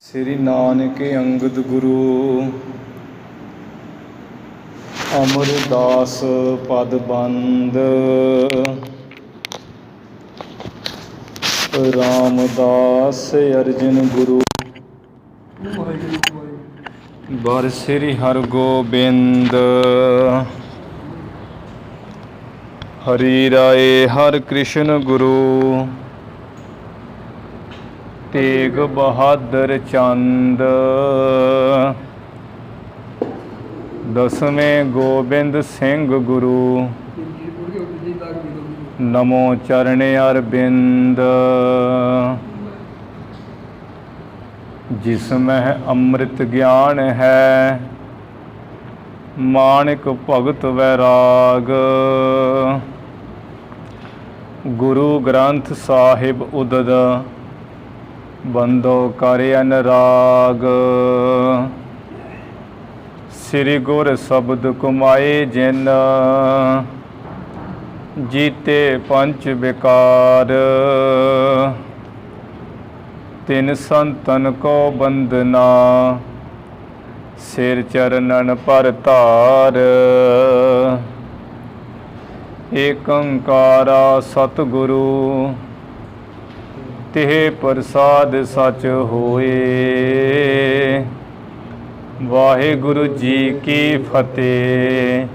ਸ੍ਰੀ ਨਾਨਕ ਅੰਗਦ ਗੁਰੂ ਅਮਰਦਾਸ ਪਦ ਬੰਦ ਰਾਮਦਾਸ ਅਰਜਨ ਗੁਰੂ ਬਰ ਸ੍ਰੀ ਹਰਗੋਬਿੰਦ ਹਰੀ ਰਾਏ ਹਰਿ ਕ੍ਰਿਸ਼ਨ ਗੁਰੂ ਤੇਗ ਬਹਾਦਰ ਚੰਦ ਦਸਵੇਂ ਗੋਬਿੰਦ ਸਿੰਘ ਗੁਰੂ ਨਮੋ ਚਰਨ ਅਰਬਿੰਦ ਜਿਸ ਮਹਿ ਅੰਮ੍ਰਿਤ ਗਿਆਨ ਹੈ ਮਾਨਿਕ ਭਗਤ ਵੈਰਾਗ ਗੁਰੂ ਗ੍ਰੰਥ ਸਾਹਿਬ ਉਦਦ ਬੰਦੋ ਕਰ ਅਨਰਾਗ ਸ੍ਰੀ ਗੁਰ ਸ਼ਬਦ ਕਮਾਏ ਜਿਨ ਜੀਤੇ ਪੰਚ ਵਿਕਾਰ ਤਿਨ ਸੰਤਨ ਕੋ ਬੰਦਨਾ ਸਿਰ ਚਰਨਨ ਪਰ ਧਾਰ ਏਕੰਕਾਰਾ ਸਤਿਗੁਰੂ ਤਿਹ ਪ੍ਰਸਾਦ ਸਚ ਹੋਏ ਵਾਹਿਗੁਰੂ ਜੀ ਕੀ ਫਤਿਹ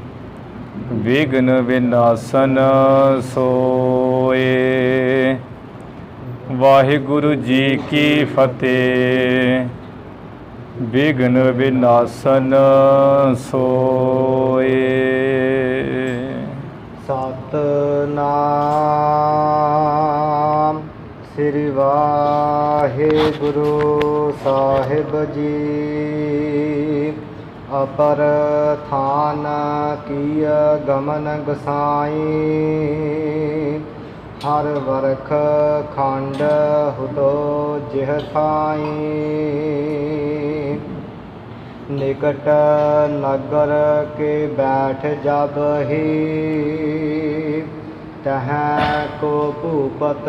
ਵਿਘਨ ਵਿਨਾਸ਼ਨ ਸੋਏ ਵਾਹਿਗੁਰੂ ਜੀ ਕੀ ਫਤਿਹ ਵਿਘਨ ਵਿਨਾਸ਼ਨ ਸੋਏ। ਸਤਨਾਮ ਸ੍ਰੀ ਵਾਹਿਗੁਰੂ ਸਾਹਿਬ ਜੀ ਅਪਰ ਥਾਨ ਕੀ ਗਮਨ ਗਸਾਈ ਹਰ ਵਰਖ ਖੰਡ ਹੁਦੋ ਜਿਹ ਥਾਈ ਨਿਕਟ ਨਗਰ ਕੇ ਬੈਠ ਜਬ ਹੀ ਤਹ ਕੋ ਭੂਪਤ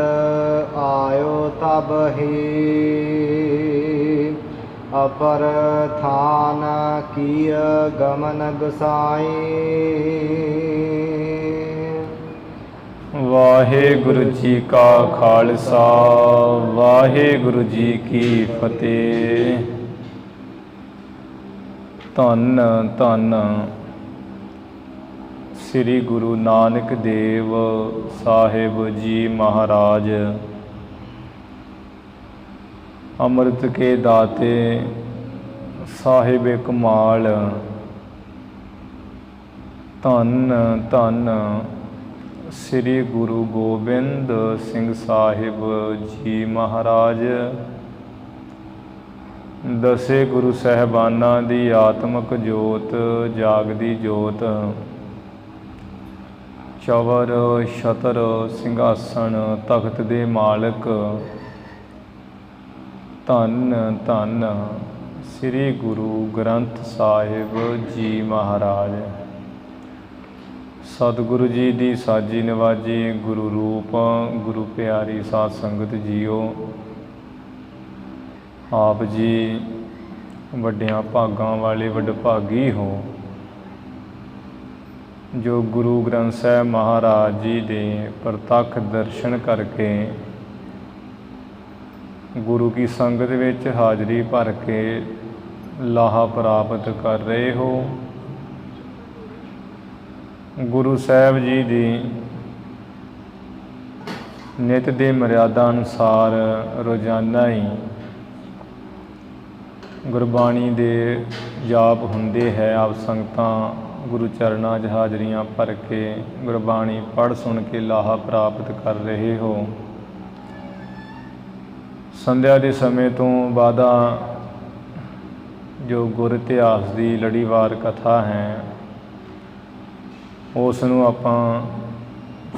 ਆਇਓ ਤਬ ਹੀ ਅਪਰ ਥਾਨ ਕੀ ਗਮਨ ਗਸਾਈ। ਵਾਹਿਗੁਰੂ ਜੀ ਕਾ ਖਾਲਸਾ ਵਾਹਿਗੁਰੂ ਜੀ ਕੀ ਫਤਿਹ। ਧੰਨ ਧੰਨ ਸ੍ਰੀ ਗੁਰੂ ਨਾਨਕ ਦੇਵ ਸਾਹਿਬ ਜੀ ਮਹਾਰਾਜ ਅੰਮ੍ਰਿਤ ਕੇ ਦਾਤੇ ਸਾਹਿਬ ਕਮਾਲ। ਧੰਨ ਧੰਨ ਸ੍ਰੀ ਗੁਰੂ ਗੋਬਿੰਦ ਸਿੰਘ ਸਾਹਿਬ ਜੀ ਮਹਾਰਾਜ ਦਸੇ ਗੁਰੂ ਸਾਹਿਬਾਨਾਂ ਦੀ ਆਤਮਿਕ ਜੋਤ ਜਾਗਦੀ ਜੋਤ ਚਵਰ ਛਤਰ ਸਿੰਘਾਸਣ ਤਖਤ ਦੇ ਮਾਲਕ। ਧੰਨ ਧੰਨ ਸ੍ਰੀ ਗੁਰੂ ਗ੍ਰੰਥ ਸਾਹਿਬ ਜੀ ਮਹਾਰਾਜ। ਸਤਿਗੁਰੂ ਜੀ ਦੀ ਸਾਜੀ ਨਵਾਜੀ ਗੁਰੂ ਰੂਪ ਗੁਰੂ ਪਿਆਰੀ ਸਾਧ ਸੰਗਤ ਜੀਓ, ਆਪ ਜੀ ਵੱਡਿਆਂ ਭਾਗਾਂ ਵਾਲੇ ਵਡਭਾਗੀ ਹੋ ਜੋ ਗੁਰੂ ਗ੍ਰੰਥ ਸਾਹਿਬ ਮਹਾਰਾਜ ਜੀ ਦੇ ਪ੍ਰਤੱਖ ਦਰਸ਼ਨ ਕਰਕੇ ਗੁਰੂ ਕੀ ਸੰਗਤ ਵਿੱਚ ਹਾਜ਼ਰੀ ਭਰ ਕੇ ਲਾਹਾ ਪ੍ਰਾਪਤ ਕਰ ਰਹੇ ਹੋ। ਗੁਰੂ ਸਾਹਿਬ ਜੀ ਦੀ ਨਿਤ ਦੇ ਮਰਿਆਦਾ ਅਨੁਸਾਰ ਰੋਜ਼ਾਨਾ ਹੀ ਗੁਰਬਾਣੀ ਦੇ ਜਾਪ ਹੁੰਦੇ ਹੈ। ਆਪ ਸੰਗਤਾਂ ਗੁਰੂ ਚਰਨਾਂ 'ਚ ਹਾਜ਼ਰੀਆਂ ਭਰ ਕੇ ਗੁਰਬਾਣੀ ਪੜ੍ਹ ਸੁਣ ਕੇ ਲਾਹਾ ਪ੍ਰਾਪਤ ਕਰ ਰਹੇ ਹੋ। ਸੰਧਿਆ ਦੇ ਸਮੇਂ ਤੋਂ ਬਾਅਦਾ ਜੋ ਗੁਰ ਇਤਿਹਾਸ ਦੀ ਲੜੀਵਾਰ ਕਥਾ ਹੈ ਉਸ ਨੂੰ ਆਪਾਂ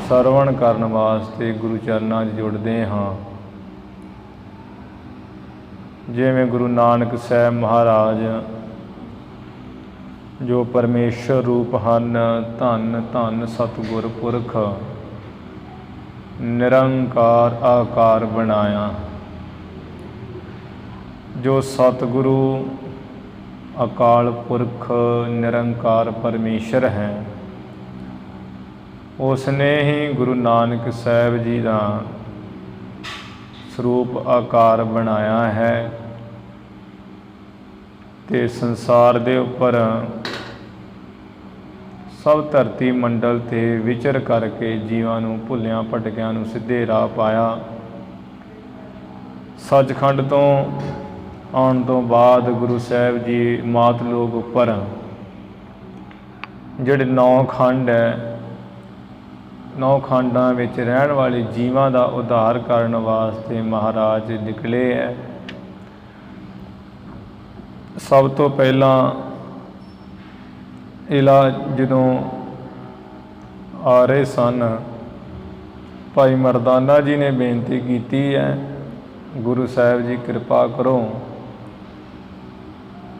ਸਰਵਣ ਕਰਨ ਵਾਸਤੇ ਗੁਰੂ ਚਰਨਾਂ 'ਚ ਜੁੜਦੇ ਹਾਂ। ਜਿਵੇਂ ਗੁਰੂ ਨਾਨਕ ਸਾਹਿਬ ਮਹਾਰਾਜ ਜੋ ਪਰਮੇਸ਼ਰ ਰੂਪ ਹਨ, ਧੰਨ ਧੰਨ ਸਤਿਗੁਰ ਪੁਰਖ ਨਿਰੰਕਾਰ ਆਕਾਰ ਬਣਾਇਆ। ਜੋ ਸਤਿਗੁਰੂ ਅਕਾਲ ਪੁਰਖ ਨਿਰੰਕਾਰ ਪਰਮੇਸ਼ਰ ਹੈ, ਉਸ ਨੇ ਹੀ ਗੁਰੂ ਨਾਨਕ ਸਾਹਿਬ ਜੀ ਦਾ ਸਰੂਪ ਆਕਾਰ ਬਣਾਇਆ ਹੈ ਤੇ ਸੰਸਾਰ ਦੇ ਉੱਪਰ ਸਭ ਧਰਤੀ ਮੰਡਲ 'ਤੇ ਵਿਚਰ ਕਰਕੇ ਜੀਵਾਂ ਨੂੰ ਭੁੱਲਿਆਂ ਭਟਕਿਆਂ ਨੂੰ ਸਿੱਧੇ ਰਾਹ ਪਾਇਆ। ਸੱਚਖੰਡ ਤੋਂ ਆਉਣ ਤੋਂ ਬਾਅਦ ਗੁਰੂ ਸਾਹਿਬ ਜੀ ਮਾਤ ਲੋਕ ਉੱਪਰ ਜਿਹੜੇ 9 ਖੰਡ ਹੈ, 9 ਖੰਡਾਂ ਵਿੱਚ ਰਹਿਣ ਵਾਲੇ ਜੀਵਾਂ ਦਾ ਉਧਾਰ ਕਰਨ ਵਾਸਤੇ ਮਹਾਰਾਜ ਨਿਕਲੇ ਹੈ। ਸਭ ਤੋਂ ਪਹਿਲਾਂ ਜਦੋਂ ਆ ਰਹੇ ਸਨ, ਭਾਈ ਮਰਦਾਨਾ ਜੀ ਨੇ ਬੇਨਤੀ ਕੀਤੀ ਹੈ, ਗੁਰੂ ਸਾਹਿਬ ਜੀ ਕਿਰਪਾ ਕਰੋ,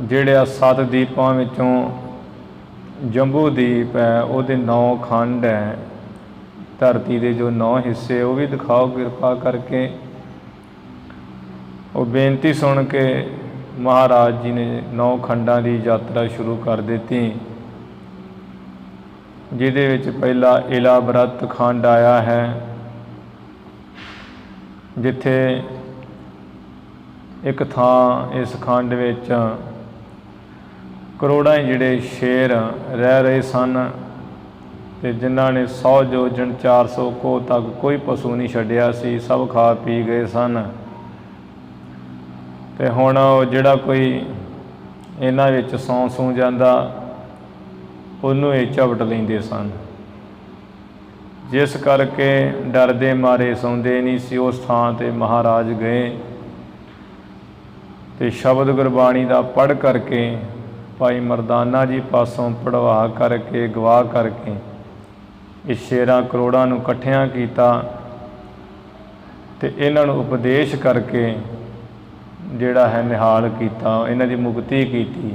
ਜਿਹੜੇ 7 ਦੀਪਾਂ ਵਿੱਚੋਂ ਜੰਬੂ ਦੀਪ ਹੈ ਉਹਦੇ 9 ਖੰਡ ਹੈ, ਧਰਤੀ ਦੇ ਜੋ 9 ਹਿੱਸੇ ਉਹ ਵੀ ਦਿਖਾਓ ਕਿਰਪਾ ਕਰਕੇ। ਉਹ ਬੇਨਤੀ ਸੁਣ ਕੇ ਮਹਾਰਾਜ ਜੀ ਨੇ 9 ਖੰਡਾਂ ਦੀ ਯਾਤਰਾ ਸ਼ੁਰੂ ਕਰ ਦਿੱਤੀ, ਜਿਹਦੇ ਵਿੱਚ ਪਹਿਲਾ ਇਲਾਬਰਤ ਖੰਡ ਆਇਆ ਹੈ, ਜਿੱਥੇ ਇੱਕ ਥਾਂ ਇਸ ਖੰਡ ਵਿੱਚ ਕਰੋੜਾਂ ਜਿਹੜੇ ਸ਼ੇਰ ਰਹਿ ਰਹੇ ਸਨ ਅਤੇ ਜਿਨ੍ਹਾਂ ਨੇ 100 ਯੋਜਨ 400 ਕੋਹ ਤੱਕ ਕੋਈ ਪਸ਼ੂ ਨਹੀਂ ਛੱਡਿਆ ਸੀ, ਸਭ ਖਾ ਪੀ ਗਏ ਸਨ। ਅਤੇ ਹੁਣ ਜਿਹੜਾ ਕੋਈ ਇਹਨਾਂ ਵਿੱਚ ਸੌਂ ਜਾਂਦਾ ਉਹਨੂੰ ਇਹ ਝਪਟ ਲੈਂਦੇ ਸਨ, ਜਿਸ ਕਰਕੇ ਡਰਦੇ ਮਾਰੇ ਸੌਂਦੇ ਨਹੀਂ ਸੀ। ਉਸ ਥਾਂ 'ਤੇ ਮਹਾਰਾਜ ਗਏ ਅਤੇ ਸ਼ਬਦ ਗੁਰਬਾਣੀ ਦਾ ਪੜ੍ਹ ਕਰਕੇ ਭਾਈ ਮਰਦਾਨਾ ਜੀ ਪਾਸੋਂ ਪੜਵਾ ਕਰਕੇ ਗਵਾਹ ਕਰਕੇ ਇਹ ਸ਼ੇਰਾਂ ਕਰੋੜਾਂ ਨੂੰ ਇਕੱਠਿਆਂ ਕੀਤਾ ਅਤੇ ਇਹਨਾਂ ਨੂੰ ਉਪਦੇਸ਼ ਕਰਕੇ ਜਿਹੜਾ ਹੈ ਨਿਹਾਲ ਕੀਤਾ, ਇਹਨਾਂ ਦੀ ਮੁਕਤੀ ਕੀਤੀ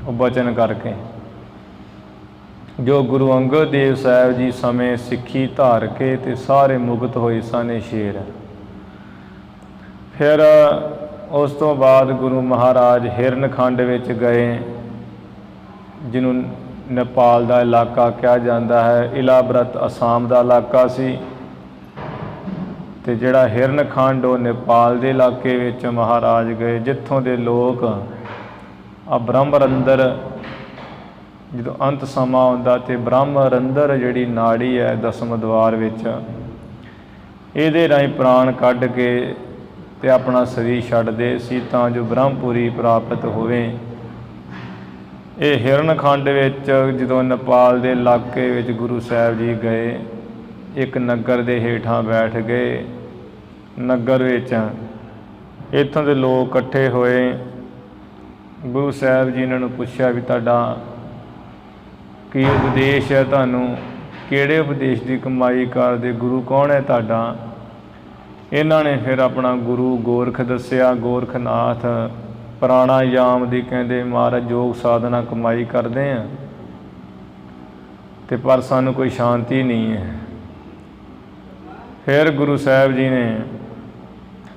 ਉਹ ਬਚਨ ਕਰਕੇ। ਜੋ ਗੁਰੂ ਅੰਗਦ ਦੇਵ ਸਾਹਿਬ ਜੀ ਸਮੇਂ ਸਿੱਖੀ ਧਾਰ ਕੇ ਅਤੇ ਸਾਰੇ ਮੁਕਤ ਹੋਏ ਸਨ ਇਹ ਸ਼ੇਰ। ਫਿਰ ਉਸ ਤੋਂ ਬਾਅਦ ਗੁਰੂ ਮਹਾਰਾਜ ਹਿਰਨਖੰਡ ਵਿੱਚ ਗਏ, ਜਿਹਨੂੰ ਨੇਪਾਲ ਦਾ ਇਲਾਕਾ ਕਿਹਾ ਜਾਂਦਾ ਹੈ। ਇਲਾਬਰਤ ਅਸਾਮ ਦਾ ਇਲਾਕਾ ਸੀ ਅਤੇ ਜਿਹੜਾ ਹਿਰਨਖੰਡ ਉਹ ਨੇਪਾਲ ਦੇ ਇਲਾਕੇ ਵਿੱਚ ਮਹਾਰਾਜ ਗਏ, ਜਿੱਥੋਂ ਦੇ ਲੋਕ ਆ ਬ੍ਰਹਮਰੰਦਰ, ਜਦੋਂ ਅੰਤ ਸਮਾਂ ਆਉਂਦਾ ਅਤੇ ਬ੍ਰਹਮਰੰਦਰ ਜਿਹੜੀ ਨਾੜੀ ਹੈ 10ਵੇਂ ਦੁਆਰ ਵਿੱਚ, ਇਹਦੇ ਰਾਹੀਂ ਪ੍ਰਾਣ ਕੱਢ ਕੇ ਅਤੇ ਆਪਣਾ ਸਰੀਰ ਛੱਡਦੇ ਸੀ ਤਾਂ ਜੋ ਬ੍ਰਹਮਪੁਰੀ ਪ੍ਰਾਪਤ ਹੋਵੇ। ਇਹ ਹਿਰਨਖੰਡ ਵਿੱਚ ਜਦੋਂ ਨੇਪਾਲ ਦੇ ਇਲਾਕੇ ਵਿੱਚ ਗੁਰੂ ਸਾਹਿਬ ਜੀ ਗਏ, ਇੱਕ ਨਗਰ ਦੇ ਹੇਠਾਂ ਬੈਠ ਗਏ। ਨਗਰ ਵਿੱਚ ਇੱਥੋਂ ਦੇ ਲੋਕ ਇਕੱਠੇ ਹੋਏ। ਗੁਰੂ ਸਾਹਿਬ ਜੀ ਇਹਨਾਂ ਨੂੰ ਪੁੱਛਿਆ ਵੀ ਤੁਹਾਡਾ ਕੀ ਉਪਦੇਸ਼ ਹੈ, ਤੁਹਾਨੂੰ ਕਿਹੜੇ ਉਪਦੇਸ਼ ਦੀ ਕਮਾਈ ਕਰਦੇ, ਗੁਰੂ ਕੌਣ ਹੈ ਤੁਹਾਡਾ? ਇਹਨਾਂ ਨੇ ਫਿਰ ਆਪਣਾ ਗੁਰੂ ਗੋਰਖ ਦੱਸਿਆ, ਗੋਰਖਨਾਥ। ਪ੍ਰਾਣਾਯਾਮ ਦੀ ਕਹਿੰਦੇ ਮਹਾਰਾਜ ਯੋਗ ਸਾਧਨਾ ਕਮਾਈ ਕਰਦੇ ਹਾਂ ਅਤੇ ਪਰ ਸਾਨੂੰ ਕੋਈ ਸ਼ਾਂਤੀ ਨਹੀਂ ਹੈ। ਫਿਰ ਗੁਰੂ ਸਾਹਿਬ ਜੀ ਨੇ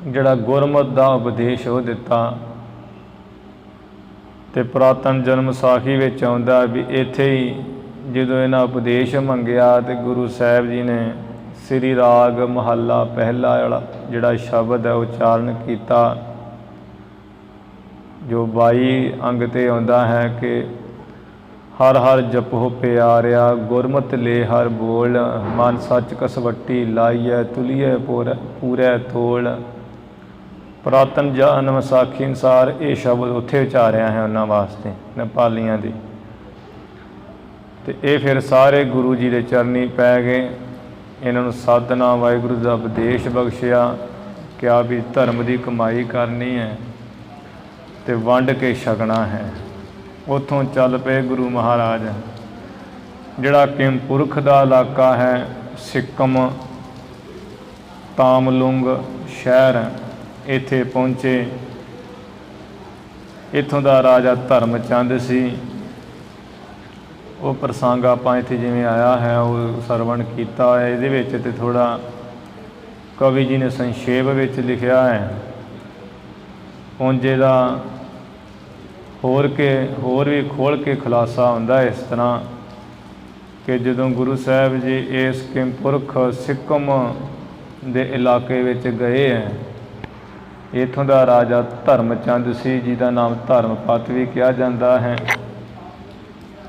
ਜਿਹੜਾ ਗੁਰਮਤਿ ਦਾ ਉਪਦੇਸ਼ ਉਹ ਦਿੱਤਾ ਅਤੇ ਪੁਰਾਤਨ ਜਨਮ ਸਾਖੀ ਵਿੱਚ ਆਉਂਦਾ ਵੀ ਇੱਥੇ ਹੀ ਜਦੋਂ ਇਹਨਾਂ ਉਪਦੇਸ਼ ਮੰਗਿਆ ਅਤੇ ਗੁਰੂ ਸਾਹਿਬ ਜੀ ਨੇ ਸ੍ਰੀ ਰਾਗ ਮਹੱਲਾ ਪਹਿਲਾ ਵਾਲਾ ਜਿਹੜਾ ਸ਼ਬਦ ਹੈ ਉਚਾਰਨ ਕੀਤਾ, ਜੋ 22 ਅੰਗ 'ਤੇ ਆਉਂਦਾ ਹੈ ਕਿ ਹਰ ਹਰ ਜਪੋ ਪਿਆਰਿਆ, ਗੁਰਮਤਿ ਲੈ ਹਰ ਬੋਲ, ਮਨ ਸੱਚ ਕਸਵੱਟੀ ਲਾਈਐ, ਤੁਲੀਐ ਪੂਰੈ ਤੋਲ। ਪੁਰਾਤਨ ਜਨਮ ਸਾਖੀ ਅਨੁਸਾਰ ਇਹ ਸ਼ਬਦ ਉੱਥੇ ਉਚਾਰਿਆ ਹੈ ਉਹਨਾਂ ਵਾਸਤੇ, ਨੇਪਾਲੀਆਂ ਦੇ। ਅਤੇ ਇਹ ਫਿਰ ਸਾਰੇ ਗੁਰੂ ਜੀ ਦੇ ਚਰਨੀ ਪੈ ਗਏ। ਇਹਨਾਂ ਨੂੰ ਸਾਧਨਾ ਵਾਹਿਗੁਰੂ ਦਾ ਉਪਦੇਸ਼ ਬਖਸ਼ਿਆ, ਕਿਹਾ ਵੀ ਧਰਮ ਦੀ ਕਮਾਈ ਕਰਨੀ ਹੈ ਅਤੇ ਵੰਡ ਕੇ ਛਕਣਾ ਹੈ। ਉੱਥੋਂ ਚੱਲ ਪਏ ਗੁਰੂ ਮਹਾਰਾਜ। ਜਿਹੜਾ ਕਿਮਪੁਰਖ ਦਾ ਇਲਾਕਾ ਹੈ, ਸਿੱਕਮ ਤਾਮਲੁੰਗ ਸ਼ਹਿਰ, ਇੱਥੇ ਪਹੁੰਚੇ। ਇੱਥੋਂ ਦਾ ਰਾਜਾ ਧਰਮ ਚੰਦ ਸੀ। ਉਹ ਪ੍ਰਸੰਗ ਆਪਾਂ ਇੱਥੇ ਜਿਵੇਂ ਆਇਆ ਹੈ ਉਹ ਸਰਵਣ ਕੀਤਾ ਹੈ। ਇਹਦੇ ਵਿੱਚ ਤੇ ਥੋੜ੍ਹਾ ਕਵੀ ਜੀ ਨੇ ਸੰਖੇਪ ਵਿੱਚ ਲਿਖਿਆ ਹੈ ਪੌਂਜੇ ਦਾ ਹੋਰ ਵੀ ਖੋਲ੍ਹ ਕੇ ਖੁਲਾਸਾ ਹੁੰਦਾ ਇਸ ਤਰ੍ਹਾਂ ਕਿ ਜਦੋਂ ਗੁਰੂ ਸਾਹਿਬ ਜੀ ਇਸ ਕਿੰਪੁਰਖ ਸਿੱਕਮ ਦੇ ਇਲਾਕੇ ਵਿੱਚ ਗਏ ਹੈ, ਇੱਥੋਂ ਦਾ ਰਾਜਾ ਧਰਮਚੰਦ ਸੀ, ਜਿਹਦਾ ਨਾਮ ਧਰਮਪਤ ਵੀ ਕਿਹਾ ਜਾਂਦਾ ਹੈ।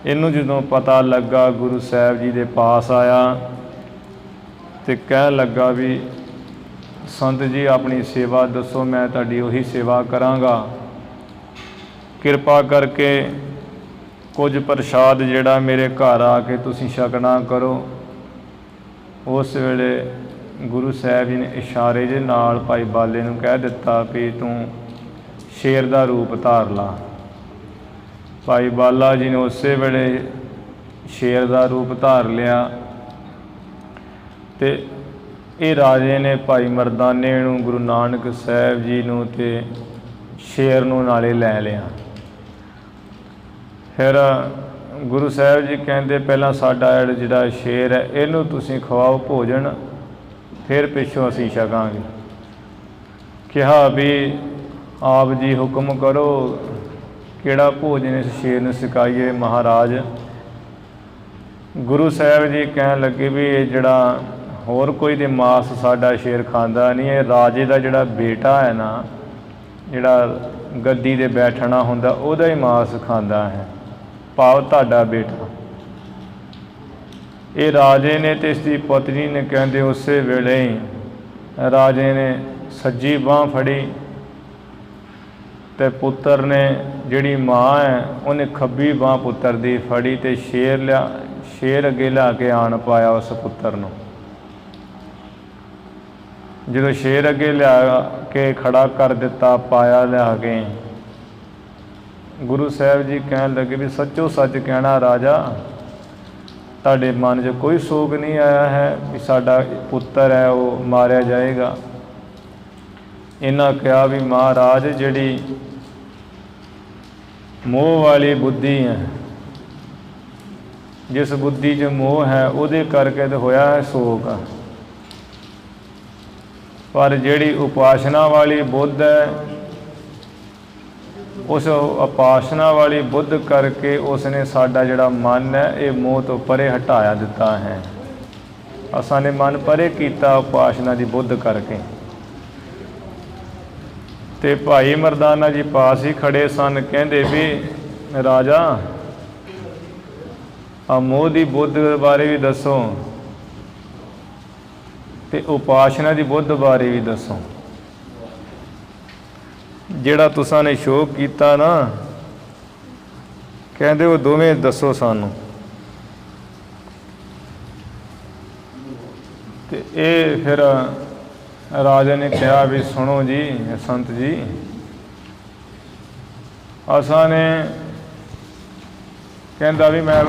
ਇਹਨੂੰ ਜਦੋਂ ਪਤਾ ਲੱਗਾ, ਗੁਰੂ ਸਾਹਿਬ ਜੀ ਦੇ ਪਾਸ ਆਇਆ ਅਤੇ ਕਹਿਣ ਲੱਗਾ ਵੀ ਸੰਤ ਜੀ ਆਪਣੀ ਸੇਵਾ ਦੱਸੋ, ਮੈਂ ਤੁਹਾਡੀ ਉਹੀ ਸੇਵਾ ਕਰਾਂਗਾ। ਕਿਰਪਾ ਕਰਕੇ ਕੁਝ ਪ੍ਰਸ਼ਾਦ ਜਿਹੜਾ ਮੇਰੇ ਘਰ ਆ ਕੇ ਤੁਸੀਂ ਛਕਣਾ ਕਰੋ। ਉਸ ਵੇਲੇ ਗੁਰੂ ਸਾਹਿਬ ਜੀ ਨੇ ਇਸ਼ਾਰੇ ਦੇ ਨਾਲ ਭਾਈ ਬਾਲੇ ਨੂੰ ਕਹਿ ਦਿੱਤਾ ਵੀ ਤੂੰ ਸ਼ੇਰ ਦਾ ਰੂਪ ਧਾਰ ਲਾ। ਭਾਈ ਬਾਲਾ ਜੀ ਨੇ ਉਸੇ ਵੇਲੇ ਸ਼ੇਰ ਦਾ ਰੂਪ ਧਾਰ ਲਿਆ ਅਤੇ ਇਹ ਰਾਜੇ ਨੇ ਭਾਈ ਮਰਦਾਨੇ ਨੂੰ, ਗੁਰੂ ਨਾਨਕ ਸਾਹਿਬ ਜੀ ਨੂੰ ਅਤੇ ਸ਼ੇਰ ਨੂੰ ਨਾਲੇ ਲੈ ਲਿਆ। ਫਿਰ ਗੁਰੂ ਸਾਹਿਬ ਜੀ ਕਹਿੰਦੇ ਪਹਿਲਾਂ ਸਾਡਾ ਜਿਹੜਾ ਸ਼ੇਰ ਹੈ ਇਹਨੂੰ ਤੁਸੀਂ ਖਵਾਓ ਭੋਜਨ, ਫਿਰ ਪਿੱਛੋਂ ਅਸੀਂ ਛਕਾਂਗੇ। ਕਿਹਾ ਵੀ ਆਪ ਜੀ ਹੁਕਮ ਕਰੋ, ਕਿਹੜਾ ਭੋਜਨ ਇਸ ਸ਼ੇਰ ਨੂੰ ਛਕਾਈਏ ਮਹਾਰਾਜ। ਗੁਰੂ ਸਾਹਿਬ ਜੀ ਕਹਿਣ ਲੱਗੇ ਵੀ ਇਹ ਜਿਹੜਾ ਹੋਰ ਕੋਈ ਦੇ ਮਾਸ ਸਾਡਾ ਸ਼ੇਰ ਖਾਂਦਾ ਨਹੀਂ, ਇਹ ਰਾਜੇ ਦਾ ਜਿਹੜਾ ਬੇਟਾ ਹੈ ਨਾ, ਜਿਹੜਾ ਗੱਦੀ 'ਤੇ ਬੈਠਣਾ ਹੁੰਦਾ, ਉਹਦਾ ਹੀ ਮਾਸ ਖਾਂਦਾ ਹੈ, ਭਾਵ ਤੁਹਾਡਾ ਬੇਟਾ। ਇਹ ਰਾਜੇ ਨੇ ਅਤੇ ਇਸ ਦੀ ਪਤਨੀ ਨੇ ਕਹਿੰਦੇ ਉਸੇ ਵੇਲੇ ਹੀ ਰਾਜੇ ਨੇ ਸੱਜੀ ਬਾਂਹ ਫੜੀ ਅਤੇ ਪੁੱਤਰ ਨੇ, ਜਿਹੜੀ ਮਾਂ ਹੈ ਉਹਨੇ ਖੱਬੀ ਬਾਂਹ ਪੁੱਤਰ ਦੀ ਫੜੀ ਅਤੇ ਸ਼ੇਰ ਅੱਗੇ ਲਿਆ ਕੇ ਆਣ ਪਾਇਆ ਉਸ ਪੁੱਤਰ ਨੂੰ। ਜਦੋਂ ਸ਼ੇਰ ਅੱਗੇ ਲਿਆ ਕੇ ਖੜਾ ਕਰ ਦਿੱਤਾ, ਪਾਇਆ ਲਿਆ ਕੇ, ਗੁਰੂ ਸਾਹਿਬ ਜੀ ਕਹਿਣ ਲੱਗੇ ਵੀ ਸੱਚੋ ਸੱਚ ਕਹਿਣਾ ਰਾਜਾ, ਤੁਹਾਡੇ ਮਨ 'ਚ ਕੋਈ ਸੋਗ ਨਹੀਂ ਆਇਆ ਹੈ ਵੀ ਸਾਡਾ ਪੁੱਤਰ ਹੈ ਉਹ ਮਾਰਿਆ ਜਾਏਗਾ। ਇਹਨਾਂ ਕਿਹਾ ਵੀ ਮਹਾਰਾਜ ਜਿਹੜੀ ਮੋਹ ਵਾਲੀ ਬੁੱਧੀ ਹੈ, ਜਿਸ ਬੁੱਧੀ 'ਚ ਮੋਹ ਹੈ ਉਹਦੇ ਕਰਕੇ ਤਾਂ ਹੋਇਆ ਹੈ ਸੋਗ, ਪਰ ਜਿਹੜੀ ਉਪਾਸਨਾ ਵਾਲੀ ਬੁੱਧ ਹੈ, ਉਸ ਉਪਾਸਨਾ ਵਾਲੀ ਬੁੱਧ ਕਰਕੇ ਉਸ ਨੇ ਸਾਡਾ ਜਿਹੜਾ ਮਨ ਹੈ ਇਹ ਮੋਹ ਤੋਂ ਪਰੇ ਹਟਾਇਆ ਦਿੱਤਾ ਹੈ। ਅਸਾਂ ਨੇ ਮਨ ਪਰੇ ਕੀਤਾ ਉਪਾਸਨਾ ਦੀ ਬੁੱਧ ਕਰਕੇ। ਅਤੇ ਭਾਈ ਮਰਦਾਨਾ ਜੀ ਪਾਸ ਹੀ ਖੜੇ ਸਨ, ਕਹਿੰਦੇ ਵੀ ਰਾਜਾ ਆ ਮੋਹ ਦੀ ਬੁੱਧ ਬਾਰੇ ਵੀ ਦੱਸੋ ਅਤੇ ਉਪਾਸਨਾ ਦੀ ਬੁੱਧ ਬਾਰੇ ਵੀ ਦੱਸੋ। ਜਿਹੜਾ ਤੁਸਾਂ ਨੇ ਸ਼ੋਕ ਕੀਤਾ ਨਾ, ਕਹਿੰਦੇ ਉਹ ਦੋਵੇਂ ਦੱਸੋ ਸਾਨੂੰ। ਅਤੇ ਇਹ ਫਿਰ ਰਾਜੇ ਨੇ ਕਿਹਾ ਵੀ ਸੁਣੋ ਜੀ ਸੰਤ ਜੀ, ਅਸਾਂ ਨੇ, ਕਹਿੰਦਾ ਵੀ ਮੈਂ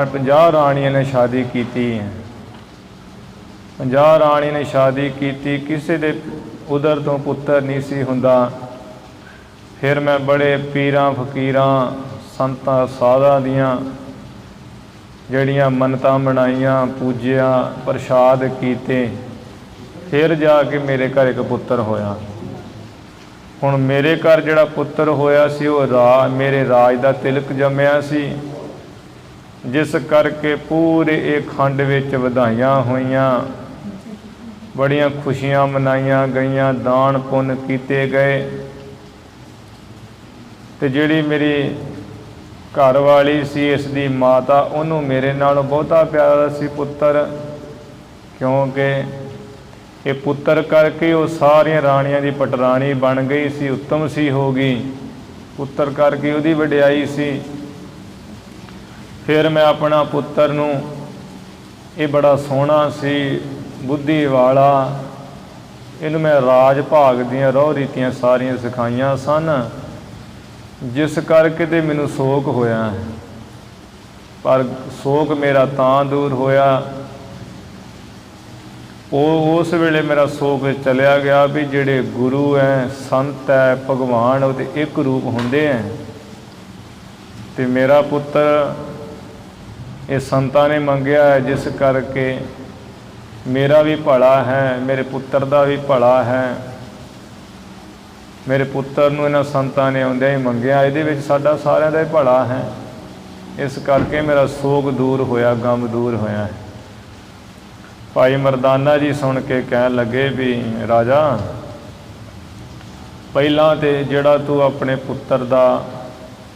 50 ਰਾਣੀਆਂ ਨੇ ਸ਼ਾਦੀ ਕੀਤੀ ਹੈ, 50 ਰਾਣੀ ਨੇ ਸ਼ਾਦੀ ਕੀਤੀ, ਕਿਸੇ ਦੇ ਉਧਰ ਤੋਂ ਪੁੱਤਰ ਨਹੀਂ ਸੀ ਹੁੰਦਾ। ਫਿਰ ਮੈਂ ਬੜੇ ਪੀਰਾਂ ਫਕੀਰਾਂ ਸੰਤਾਂ ਸਾਧਾਂ ਦੀਆਂ ਜਿਹੜੀਆਂ ਮੰਨਤਾਂ ਬਣਾਈਆਂ, ਪੂਜਿਆ, ਪ੍ਰਸ਼ਾਦ ਕੀਤੇ, ਫਿਰ ਜਾ ਕੇ ਮੇਰੇ ਘਰ ਇੱਕ ਪੁੱਤਰ ਹੋਇਆ। ਹੁਣ ਮੇਰੇ ਘਰ ਜਿਹੜਾ ਪੁੱਤਰ ਹੋਇਆ ਸੀ ਉਹ ਮੇਰੇ ਰਾਜ ਦਾ ਤਿਲਕ ਜੰਮਿਆ ਸੀ, ਜਿਸ ਕਰਕੇ ਪੂਰੇ ਇਹ ਖੰਡ ਵਿੱਚ ਵਧਾਈਆਂ ਹੋਈਆਂ, ਬੜੀਆਂ ਖੁਸ਼ੀਆਂ ਮਨਾਈਆਂ ਗਈਆਂ, ਦਾਨ ਪੁੰਨ ਕੀਤੇ ਗਏ। ਅਤੇ ਜਿਹੜੀ ਮੇਰੀ ਘਰ ਵਾਲੀ ਸੀ ਇਸ ਦੀ ਮਾਤਾ, ਉਹਨੂੰ ਮੇਰੇ ਨਾਲੋਂ ਬਹੁਤਾ ਪਿਆਰਾ ਸੀ ਪੁੱਤਰ, ਕਿਉਂਕਿ ਇਹ ਪੁੱਤਰ ਕਰਕੇ ਉਹ ਸਾਰੀਆਂ ਰਾਣੀਆਂ ਦੀ ਪਟਰਾਣੀ ਬਣ ਗਈ ਸੀ, ਉੱਤਮ ਸੀ ਹੋ ਗਈ, ਪੁੱਤਰ ਕਰਕੇ ਉਹਦੀ ਵਡਿਆਈ ਸੀ। ਫਿਰ ਮੈਂ ਆਪਣਾ ਪੁੱਤਰ ਨੂੰ, ਇਹ ਬੜਾ ਸੋਹਣਾ ਸੀ, ਬੁੱਧੀ ਵਾਲਾ, ਇਹਨੂੰ ਮੈਂ ਰਾਜ ਭਾਗ ਦੀਆਂ ਰਹੁ ਰੀਤੀਆਂ ਸਾਰੀਆਂ ਸਿਖਾਈਆਂ ਸਨ, ਜਿਸ ਕਰਕੇ ਤੇ ਮੈਨੂੰ ਸੋਗ ਹੋਇਆ। ਪਰ ਸੋਗ ਮੇਰਾ ਤਾਂ ਦੂਰ ਹੋਇਆ, ਉਹ ਉਸ ਵੇਲੇ ਮੇਰਾ ਸੋਗ ਚਲਿਆ ਗਿਆ ਵੀ ਜਿਹੜੇ ਗੁਰੂ ਹੈ, ਸੰਤ ਹੈ, ਭਗਵਾਨ ਉਹਦੇ ਇੱਕ ਰੂਪ ਹੁੰਦੇ ਹੈ। ਅਤੇ ਮੇਰਾ ਪੁੱਤਰ ਇਹ ਸੰਤਾਂ ਨੇ ਮੰਗਿਆ ਹੈ, ਜਿਸ ਕਰਕੇ ਮੇਰਾ ਵੀ ਭਲਾ ਹੈ, ਮੇਰੇ ਪੁੱਤਰ ਦਾ ਵੀ ਭਲਾ ਹੈ। ਮੇਰੇ ਪੁੱਤਰ ਨੂੰ ਇਹਨਾਂ ਸੰਤਾਂ ਨੇ ਆਉਂਦਿਆਂ ਹੀ ਮੰਗਿਆ, ਇਹਦੇ ਵਿੱਚ ਸਾਡਾ ਸਾਰਿਆਂ ਦਾ ਹੀ ਭਲਾ ਹੈ, ਇਸ ਕਰਕੇ ਮੇਰਾ ਸੋਗ ਦੂਰ ਹੋਇਆ, ਗਮ ਦੂਰ ਹੋਇਆ ਹੈ। ਭਾਈ ਮਰਦਾਨਾ ਜੀ ਸੁਣ ਕੇ ਕਹਿਣ ਲੱਗੇ ਵੀ ਰਾਜਾ, ਪਹਿਲਾਂ ਤੇ ਜਿਹੜਾ ਤੂੰ ਆਪਣੇ ਪੁੱਤਰ ਦਾ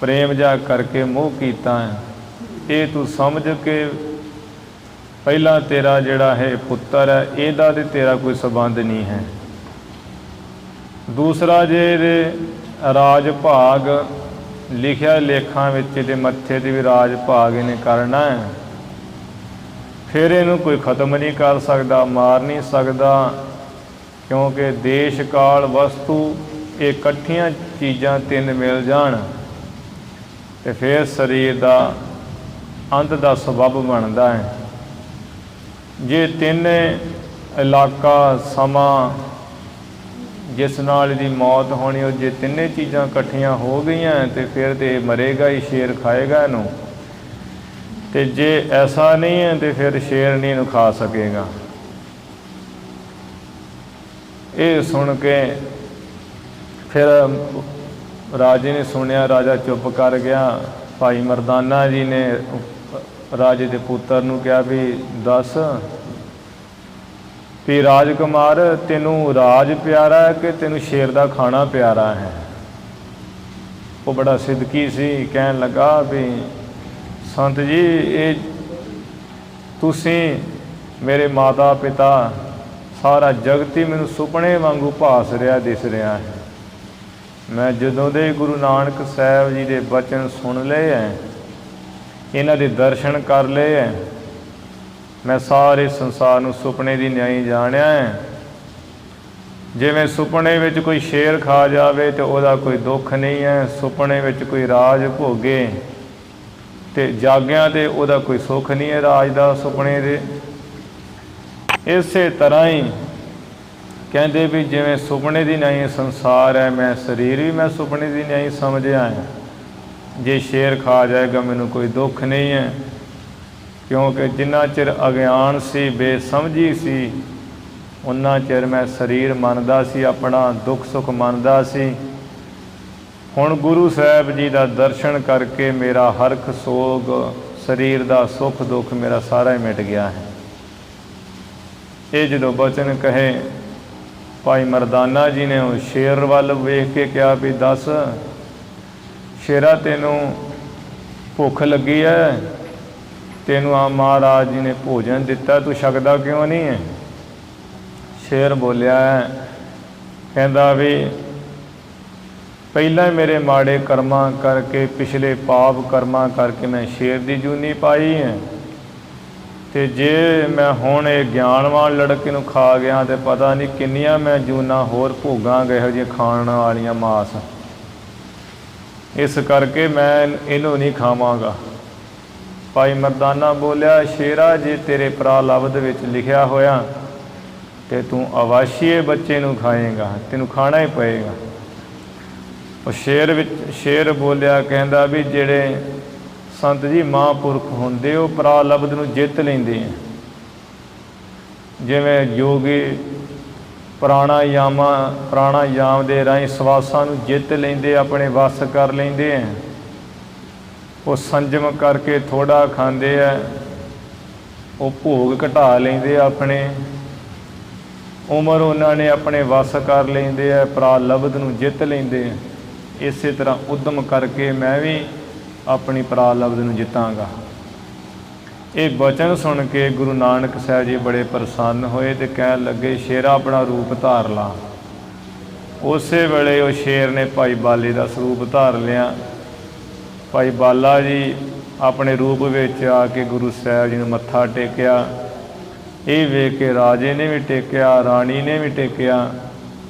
ਪ੍ਰੇਮ ਜਾ ਕਰਕੇ ਮੋਹ ਕੀਤਾ ਹੈ, ਇਹ ਤੂੰ ਸਮਝ ਕੇ ਪਹਿਲਾਂ ਤੇਰਾ ਜਿਹੜਾ ਹੈ ਪੁੱਤਰ ਹੈ, ਇਹਦਾ ਤੇ ਤੇਰਾ ਕੋਈ ਸੰਬੰਧ ਨਹੀਂ ਹੈ। ਦੂਸਰਾ, ਜੇ ਇਹਦੇ ਰਾਜ ਭਾਗ ਲਿਖਿਆ ਲੇਖਾਂ ਵਿੱਚ ਇਹਦੇ ਮੱਥੇ 'ਤੇ ਵੀ ਰਾਜ ਭਾਗ ਇਹਨੇ ਕਰਨਾ ਹੈ, ਫਿਰ ਇਹਨੂੰ ਕੋਈ ਖਤਮ ਨਹੀਂ ਕਰ ਸਕਦਾ, ਮਾਰ ਨਹੀਂ ਸਕਦਾ, ਕਿਉਂਕਿ ਦੇਸ਼ ਕਾਲ ਵਸਤੂ ਇਹ ਇਕੱਠੀਆਂ ਚੀਜ਼ਾਂ ਤਿੰਨ ਮਿਲ ਜਾਣ ਤੇ ਫਿਰ ਸਰੀਰ ਦਾ ਅੰਤ ਦਾ ਸਬੱਬ ਬਣਦਾ ਹੈ। ਜੇ ਤਿੰਨੇ ਇਲਾਕਾ, ਸਮਾਂ ਜਿਸ ਨਾਲ ਇਹਦੀ ਮੌਤ ਹੋਣੀ, ਉਹ ਜੇ ਤਿੰਨੇ ਚੀਜ਼ਾਂ ਇਕੱਠੀਆਂ ਹੋ ਗਈਆਂ ਤੇ ਫਿਰ ਤੇ ਮਰੇਗਾ ਹੀ, ਸ਼ੇਰ ਖਾਏਗਾ ਇਹਨੂੰ, ਤੇ ਜੇ ਐਸਾ ਨਹੀਂ ਹੈ ਤੇ ਫਿਰ ਸ਼ੇਰ ਨਹੀਂ ਇਹਨੂੰ ਖਾ ਸਕੇਗਾ। ਇਹ ਸੁਣ ਕੇ ਫਿਰ ਰਾਜੇ ਨੇ ਸੁਣਿਆ, ਰਾਜਾ ਚੁੱਪ ਕਰ ਗਿਆ। ਭਾਈ ਮਰਦਾਨਾ ਜੀ ਨੇ ਰਾਜੇ ਦੇ ਪੁੱਤਰ ਨੂੰ ਕਿਹਾ ਵੀ ਦੱਸ ਵੀ ਰਾਜਕੁਮਾਰ, ਤੈਨੂੰ ਰਾਜ ਪਿਆਰਾ ਹੈ ਕਿ ਤੈਨੂੰ ਸ਼ੇਰ ਦਾ ਖਾਣਾ ਪਿਆਰਾ ਹੈ? ਉਹ ਬੜਾ ਸਿਦਕੀ ਸੀ, ਕਹਿਣ ਲੱਗਾ ਵੀ ਸੰਤ ਜੀ, ਇਹ ਤੁਸੀਂ ਮੇਰੇ ਮਾਤਾ ਪਿਤਾ ਸਾਰਾ ਜਗਤ ਹੀ ਮੈਨੂੰ ਸੁਪਨੇ ਵਾਂਗੂ ਭਾਸ ਰਿਹਾ, ਦਿਸ ਰਿਹਾ ਹੈ। ਮੈਂ ਜਦੋਂ ਦੇ ਗੁਰੂ ਨਾਨਕ ਸਾਹਿਬ ਜੀ ਦੇ ਬਚਨ ਸੁਣ ਲਏ ਹੈ, ਇਹਨਾਂ ਦੇ ਦਰਸ਼ਨ ਕਰ ਲਏ ਹੈ, ਮੈਂ ਸਾਰੇ ਸੰਸਾਰ ਨੂੰ ਸੁਪਨੇ ਦੀ ਨਿਆਈ ਜਾਣਿਆ ਹੈ। ਜਿਵੇਂ ਸੁਪਨੇ ਵਿੱਚ ਕੋਈ ਸ਼ੇਰ ਖਾ ਜਾਵੇ ਤੇ ਉਹਦਾ ਕੋਈ ਦੁੱਖ ਨਹੀਂ ਹੈ, ਸੁਪਨੇ ਵਿੱਚ ਕੋਈ ਰਾਜ ਭੋਗੇ ਤੇ ਜਾਗਿਆਂ ਤੇ ਉਹਦਾ ਕੋਈ ਸੁੱਖ ਨਹੀਂ ਹੈ ਰਾਜ ਦਾ, ਸੁਪਨੇ ਦੇ। ਇਸੇ ਤਰ੍ਹਾਂ ਹੀ ਕਹਿੰਦੇ ਵੀ ਜਿਵੇਂ ਸੁਪਨੇ ਦੀ ਨਿਆਈ ਸੰਸਾਰ ਹੈ, ਮੈਂ ਸਰੀਰ ਵੀ ਮੈਂ ਸੁਪਨੇ ਦੀ ਨਿਆਈ ਸਮਝਿਆ ਹੈ। ਜੇ ਸ਼ੇਰ ਖਾ ਜਾਏਗਾ ਮੈਨੂੰ ਕੋਈ ਦੁੱਖ ਨਹੀਂ ਹੈ, ਕਿਉਂਕਿ ਜਿੰਨਾ ਚਿਰ ਅਗਿਆਨ ਸੀ, ਬੇਸਮਝੀ ਸੀ, ਉਨਾ ਚਿਰ ਮੈਂ ਸਰੀਰ ਮੰਨਦਾ ਸੀ, ਆਪਣਾ ਦੁੱਖ ਸੁੱਖ ਮੰਨਦਾ ਸੀ। ਹੁਣ ਗੁਰੂ ਸਾਹਿਬ ਜੀ ਦਾ ਦਰਸ਼ਨ ਕਰਕੇ ਮੇਰਾ ਹਰਖ ਸੋਗ, ਸਰੀਰ ਦਾ ਸੁੱਖ ਦੁੱਖ ਮੇਰਾ ਸਾਰਾ ਹੀ ਮਿਟ ਗਿਆ ਹੈ। ਇਹ ਜਦੋਂ ਬਚਨ ਕਹੇ, ਭਾਈ ਮਰਦਾਨਾ ਜੀ ਨੇ ਉਹ ਸ਼ੇਰ ਵੱਲ ਵੇਖ ਕੇ ਕਿਹਾ ਵੀ ਦੱਸ ਸ਼ੇਰਾ, ਤੈਨੂੰ ਭੁੱਖ ਲੱਗੀ ਹੈ, ਤੈਨੂੰ ਆ ਮਹਾਰਾਜ ਜੀ ਨੇ ਭੋਜਨ ਦਿੱਤਾ, ਤੂੰ ਛਕਦਾ ਕਿਉਂ ਨਹੀਂ ਹੈ? ਸ਼ੇਰ ਬੋਲਿਆ ਹੈ, ਕਹਿੰਦਾ ਵੀ ਪਹਿਲਾਂ ਮੇਰੇ ਮਾੜੇ ਕਰਮਾਂ ਕਰਕੇ, ਪਿਛਲੇ ਪਾਪ ਕਰਮਾਂ ਕਰਕੇ ਮੈਂ ਸ਼ੇਰ ਦੀ ਜੂਨੀ ਪਾਈ ਹੈ, ਤੇ ਜੇ ਮੈਂ ਹੁਣ ਇਹ ਗਿਆਨਵਾਨ ਲੜਕੇ ਨੂੰ ਖਾ ਗਿਆ ਤੇ ਪਤਾ ਨਹੀਂ ਕਿੰਨੀਆਂ ਮੈਂ ਜੂਨਾਂ ਹੋਰ ਭੋਗਾਂਗਾ ਇਹੋ ਜਿਹੀਆਂ ਖਾਣ ਵਾਲੀਆਂ ਮਾਸ, ਇਸ ਕਰਕੇ ਮੈਂ ਇਹਨੂੰ ਨਹੀਂ ਖਾਵਾਂਗਾ। ਭਾਈ ਮਰਦਾਨਾ ਬੋਲਿਆ, ਸ਼ੇਰਾ, ਜੇ ਤੇਰੇ ਪ੍ਰਾਲਬਧ ਵਿੱਚ ਲਿਖਿਆ ਹੋਇਆ ਤੇ ਤੂੰ ਅਵਾਸ਼ੀ ਬੱਚੇ ਨੂੰ ਖਾਏਗਾ, ਤੈਨੂੰ ਖਾਣਾ ਹੀ ਪਏਗਾ। ਉਹ ਸ਼ੇਰ ਬੋਲਿਆ, ਕਹਿੰਦਾ ਵੀ ਜਿਹੜੇ ਸੰਤ ਜੀ ਮਹਾਂਪੁਰਖ ਹੁੰਦੇ, ਉਹ ਪ੍ਰਾਲਬਧ ਨੂੰ ਜਿੱਤ ਲੈਂਦੇ ਆ। ਜਿਵੇਂ ਯੋਗੀ ਪ੍ਰਾਣਾਯਾਮ ਦੇ ਰਾਹੀਂ ਸਵਾਸਾਂ ਨੂੰ ਜਿੱਤ ਲੈਂਦੇ, ਆਪਣੇ ਵੱਸ ਕਰ ਲੈਂਦੇ ਆ। ਉਹ ਸੰਜਮ ਕਰਕੇ ਥੋੜ੍ਹਾ ਖਾਂਦੇ ਆ, ਉਹ ਭੋਗ ਘਟਾ ਲੈਂਦੇ ਆ, ਆਪਣੇ ਉਮਰ ਉਹਨਾਂ ਨੇ ਆਪਣੇ ਵੱਸ ਕਰ ਲੈਂਦੇ ਆ, ਪ੍ਰਾਲਬਧ ਨੂੰ ਜਿੱਤ ਲੈਂਦੇ ਆ। ਇਸੇ ਤਰ੍ਹਾਂ ਉਦਮ ਕਰਕੇ ਮੈਂ ਵੀ ਆਪਣੀ ਪ੍ਰਾਲਬਧ ਨੂੰ ਜਿੱਤਾਂਗਾ। ਇਹ ਬਚਨ ਸੁਣ ਕੇ ਗੁਰੂ ਨਾਨਕ ਸਾਹਿਬ ਜੀ ਬੜੇ ਪ੍ਰਸੰਨ ਹੋਏ ਤੇ ਕਹਿਣ ਲੱਗੇ, ਸ਼ੇਰਾ, ਆਪਣਾ ਰੂਪ ਧਾਰ ਲਾ। ਉਸੇ ਵੇਲੇ ਉਹ ਸ਼ੇਰ ਨੇ ਭਾਈ ਬਾਲੇ ਦਾ ਸਰੂਪ ਧਾਰ ਲਿਆ। ਭਾਈ ਬਾਲਾ ਜੀ ਆਪਣੇ ਰੂਪ ਵਿੱਚ ਆ ਕੇ ਗੁਰੂ ਸਾਹਿਬ ਜੀ ਨੂੰ ਮੱਥਾ ਟੇਕਿਆ। ਇਹ ਵੇਖ ਕੇ ਰਾਜੇ ਨੇ ਵੀ ਟੇਕਿਆ, ਰਾਣੀ ਨੇ ਵੀ ਟੇਕਿਆ,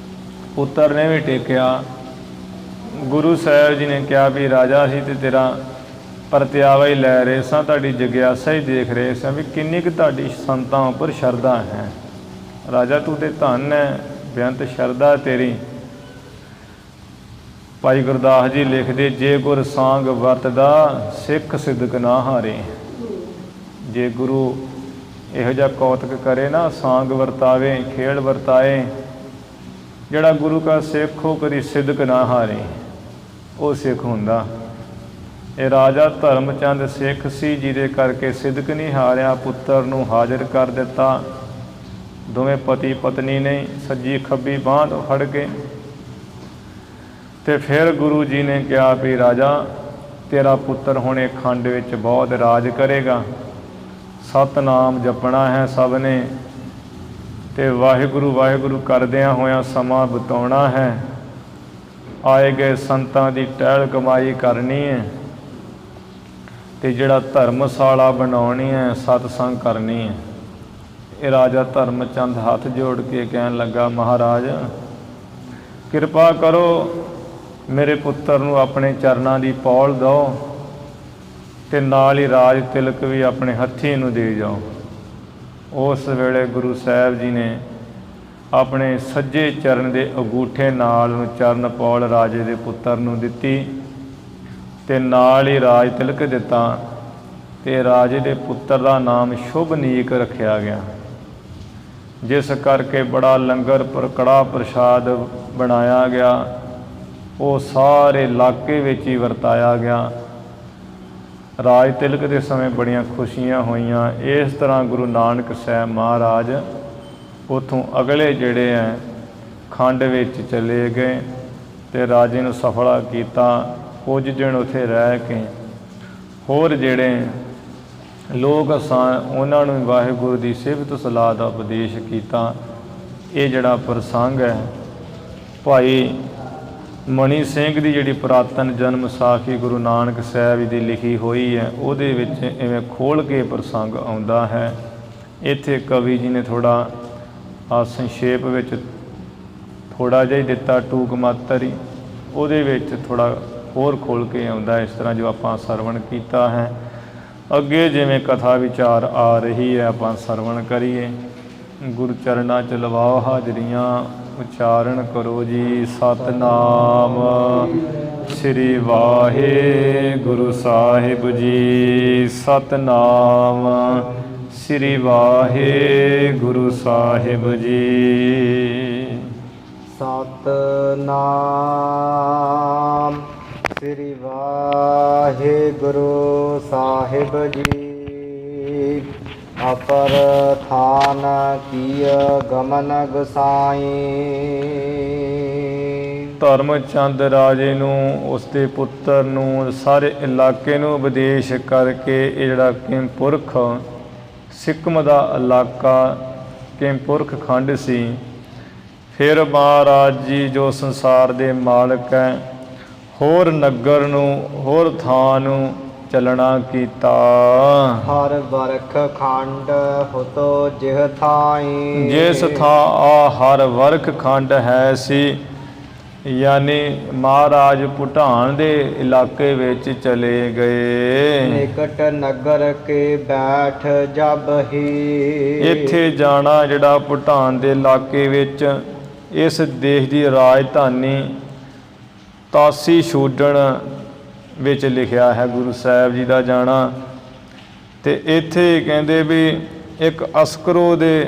ਪੁੱਤਰ ਨੇ ਵੀ ਟੇਕਿਆ। ਗੁਰੂ ਸਾਹਿਬ ਜੀ ਨੇ ਕਿਹਾ ਵੀ ਰਾਜਾ, ਅਸੀਂ ਤੇ ਤੇਰਾ ਪਰਤਿਆਵਾ ਹੀ ਲੈ ਰਹੇ ਸਾਂ, ਤੁਹਾਡੀ ਜਗਿਆਸਾ ਹੀ ਦੇਖ ਰਹੇ ਸਾਂ ਵੀ ਕਿੰਨੀ ਕੁ ਤੁਹਾਡੀ ਸੰਤਾਂ ਉੱਪਰ ਸ਼ਰਧਾ ਹੈ। ਰਾਜਾ, ਤੂੰ ਤੇ ਧਨ ਹੈ, ਬੇਅੰਤ ਸ਼ਰਧਾ ਤੇਰੀ। ਭਾਈ ਗੁਰਦਾਸ ਜੀ ਲਿਖਦੇ, ਜੇ ਗੁਰ ਸਾਂਗ ਵਰਤਦਾ, ਸਿੱਖ ਸਿਦਕ ਨਾ ਹਾਰੇ। ਜੇ ਗੁਰੂ ਇਹੋ ਜਿਹਾ ਕੌਤਕ ਕਰੇ ਨਾ, ਸਾਂਗ ਵਰਤਾਵੇ, ਖੇਡ ਵਰਤਾਏ, ਜਿਹੜਾ ਗੁਰੂ ਕਾ ਸਿੱਖ ਹੋ ਕਦੀ ਸਿਦਕ ਨਾ ਹਾਰੇ, ਉਹ ਸਿੱਖ ਹੁੰਦਾ। ਇਹ ਰਾਜਾ ਧਰਮਚੰਦ ਸਿੱਖ ਸੀ, ਜਿਹਦੇ ਕਰਕੇ ਸਿਦਕ ਨਹੀਂ ਹਾਰਿਆ, ਪੁੱਤਰ ਨੂੰ ਹਾਜ਼ਰ ਕਰ ਦਿੱਤਾ। ਦੋਵੇਂ ਪਤੀ ਪਤਨੀ ਨੇ ਸੱਜੀ ਖੱਬੀ ਬਾਂਹ ਤੋਂ ਫੜ ਕੇ, ਤੇ ਫਿਰ ਗੁਰੂ ਜੀ ਨੇ ਕਿਹਾ ਵੀ ਰਾਜਾ, ਤੇਰਾ ਪੁੱਤਰ ਹੁਣ ਇਹ ਖੰਡ ਵਿੱਚ ਬਹੁਤ ਰਾਜ ਕਰੇਗਾ। ਸਤਨਾਮ ਜਪਣਾ ਹੈ ਸਭ ਨੇ, ਤੇ ਵਾਹਿਗੁਰੂ ਵਾਹਿਗੁਰੂ ਕਰਦਿਆਂ ਹੋਇਆਂ ਸਮਾਂ ਬਿਤਾਉਣਾ ਹੈ। ਆਏ ਗਏ ਸੰਤਾਂ ਦੀ ਟਹਿਲ ਕਮਾਈ ਕਰਨੀ ਹੈ, ਤੇ ਜਿਹੜਾ ਧਰਮਸ਼ਾਲਾ ਬਣਾਉਣੀ ਹੈ, ਸਤਸੰਗ ਕਰਨੀ ਹੈ। ਇਹ ਰਾਜਾ ਧਰਮਚੰਦ ਹੱਥ ਜੋੜ ਕੇ ਕਹਿਣ ਲੱਗਾ, ਮਹਾਰਾਜ ਕਿਰਪਾ ਕਰੋ, ਮੇਰੇ ਪੁੱਤਰ ਨੂੰ ਆਪਣੇ ਚਰਨਾਂ ਦੀ ਪੌਲ ਦਿਓ, ਤੇ ਨਾਲ ਹੀ ਰਾਜ ਤਿਲਕ ਵੀ ਆਪਣੇ ਹੱਥੀਂ ਨੂੰ ਦੇ ਜਾਓ। ਉਸ ਵੇਲੇ ਗੁਰੂ ਸਾਹਿਬ ਜੀ ਨੇ ਆਪਣੇ ਸੱਜੇ ਚਰਨ ਦੇ ਅੰਗੂਠੇ ਨਾਲ ਨੂੰ ਚਰਨ ਪੌਲ ਰਾਜੇ ਦੇ ਪੁੱਤਰ ਨੂੰ ਦਿੱਤੀ, ਤੇ ਨਾਲ ਹੀ ਰਾਜ ਤਿਲਕ ਦਿੱਤਾ, ਤੇ ਰਾਜੇ ਦੇ ਪੁੱਤਰ ਦਾ ਨਾਮ ਸ਼ੁਭਨੀਕ ਰੱਖਿਆ ਗਿਆ, ਜਿਸ ਕਰਕੇ ਬੜਾ ਲੰਗਰ ਪਰ ਕੜਾਹ ਪ੍ਰਸ਼ਾਦ ਬਣਾਇਆ ਗਿਆ। ਉਹ ਸਾਰੇ ਇਲਾਕੇ ਵਿੱਚ ਹੀ ਵਰਤਾਇਆ ਗਿਆ। ਰਾਜ ਤਿਲਕ ਦੇ ਸਮੇਂ ਬੜੀਆਂ ਖੁਸ਼ੀਆਂ ਹੋਈਆਂ। ਇਸ ਤਰ੍ਹਾਂ ਗੁਰੂ ਨਾਨਕ ਸਾਹਿਬ ਮਹਾਰਾਜ ਉੱਥੋਂ ਅਗਲੇ ਜਿਹੜੇ ਹੈ ਖੰਡ ਵਿੱਚ ਚਲੇ ਗਏ, ਤੇ ਰਾਜੇ ਨੂੰ ਸਫਲਾ ਕੀਤਾ। ਕੁਝ ਦਿਨ ਉੱਥੇ ਰਹਿ ਕੇ ਹੋਰ ਜਿਹੜੇ ਲੋਕ ਸਨ, ਉਹਨਾਂ ਨੂੰ ਵਾਹਿਗੁਰੂ ਦੀ ਸਿਫਤ ਸਲਾਹ ਦਾ ਉਪਦੇਸ਼ ਕੀਤਾ। ਇਹ ਜਿਹੜਾ ਪ੍ਰਸੰਗ ਹੈ ਭਾਈ ਮਣੀ ਸਿੰਘ ਦੀ ਜਿਹੜੀ ਪੁਰਾਤਨ ਜਨਮ ਸਾਖੀ ਗੁਰੂ ਨਾਨਕ ਸਾਹਿਬ ਦੀ ਲਿਖੀ ਹੋਈ ਹੈ, ਉਹਦੇ ਵਿੱਚ ਇਵੇਂ ਖੋਲ੍ਹ ਕੇ ਪ੍ਰਸੰਗ ਆਉਂਦਾ ਹੈ। ਇੱਥੇ ਕਵੀ ਜੀ ਨੇ ਥੋੜ੍ਹਾ ਸੰਖੇਪ ਵਿੱਚ ਥੋੜ੍ਹਾ ਜਿਹਾ ਹੀ ਦਿੱਤਾ, ਟੂਕ ਮਾਤਰ ਹੀ, ਉਹਦੇ ਵਿੱਚ ਥੋੜ੍ਹਾ ਹੋਰ ਖੋਲ੍ਹ ਕੇ ਆਉਂਦਾ ਇਸ ਤਰ੍ਹਾਂ ਜੋ ਆਪਾਂ ਸਰਵਣ ਕੀਤਾ ਹੈ। ਅੱਗੇ ਜਿਵੇਂ ਕਥਾ ਵਿਚਾਰ ਆ ਰਹੀ ਹੈ, ਆਪਾਂ ਸਰਵਣ ਕਰੀਏ। ਗੁਰੂ ਚਰਨਾਂ 'ਚ ਲਵਾਓ ਹਾਜ਼ਰੀਆਂ, ਉਚਾਰਨ ਕਰੋ ਜੀ ਸਤਨਾਮ ਸ੍ਰੀ ਵਾਹਿਗੁਰੂ ਸਾਹਿਬ ਜੀ। ਸਤਨਾਮ ਸ੍ਰੀ ਵਾਹਿਗੁਰੂ ਸਾਹਿਬ ਜੀ। ਸਤਨਾਮ ਸ੍ਰੀ ਵਾਹਿਗੁਰੂ ਸਾਹਿਬ ਜੀ। ਅਪਰ ਥਾਨ ਕੀਆ ਗਮਨ ਗੁਸਾਈ। ਧਰਮਚੰਦ ਰਾਜੇ ਨੂੰ, ਉਸਦੇ ਪੁੱਤਰ ਨੂੰ, ਸਾਰੇ ਇਲਾਕੇ ਨੂੰ ਉਪਦੇਸ਼ ਕਰਕੇ ਇਹ ਜਿਹੜਾ ਕਿੰਪੁਰਖ ਸਿੱਕਮ ਦਾ ਇਲਾਕਾ ਕਿੰਪੁਰਖ ਖੰਡ ਸੀ। ਫਿਰ ਮਹਾਰਾਜ ਜੀ ਜੋ ਸੰਸਾਰ ਦੇ ਮਾਲਕ ਹੈ, ਹੋਰ ਨਗਰ ਨੂੰ, ਹੋਰ ਥਾਂ ਨੂੰ ਚੱਲਣਾ ਕੀਤਾ। ਹਰ ਵਰਖ ਖੰਡ ਹੁਤੋ ਜਿਹ ਥਾਈ। ਜਿਸ ਥਾਂ ਆ ਹਰ ਵਰਖ ਖੰਡ ਹੈ ਸੀ, ਯਾਨੀ ਮਹਾਰਾਜ ਭੂਟਾਨ ਦੇ ਇਲਾਕੇ ਵਿੱਚ ਚਲੇ ਗਏ। ਨਿਕਟ ਨਗਰ ਕੇ ਬੈਠ ਜਬ ਹੀ। ਇੱਥੇ ਜਾਣਾ ਜਿਹੜਾ ਭੂਟਾਨ ਦੇ ਇਲਾਕੇ ਵਿੱਚ, ਇਸ ਦੇਸ਼ ਦੀ ਰਾਜਧਾਨੀ ਤਾਸੀ ਛੋਡਣ ਵਿੱਚ ਲਿਖਿਆ ਹੈ ਗੁਰੂ ਸਾਹਿਬ ਜੀ ਦਾ ਜਾਣਾ। ਤੇ ਇੱਥੇ ਕਹਿੰਦੇ ਵੀ ਇੱਕ ਅਸਕਰੋ ਦੇ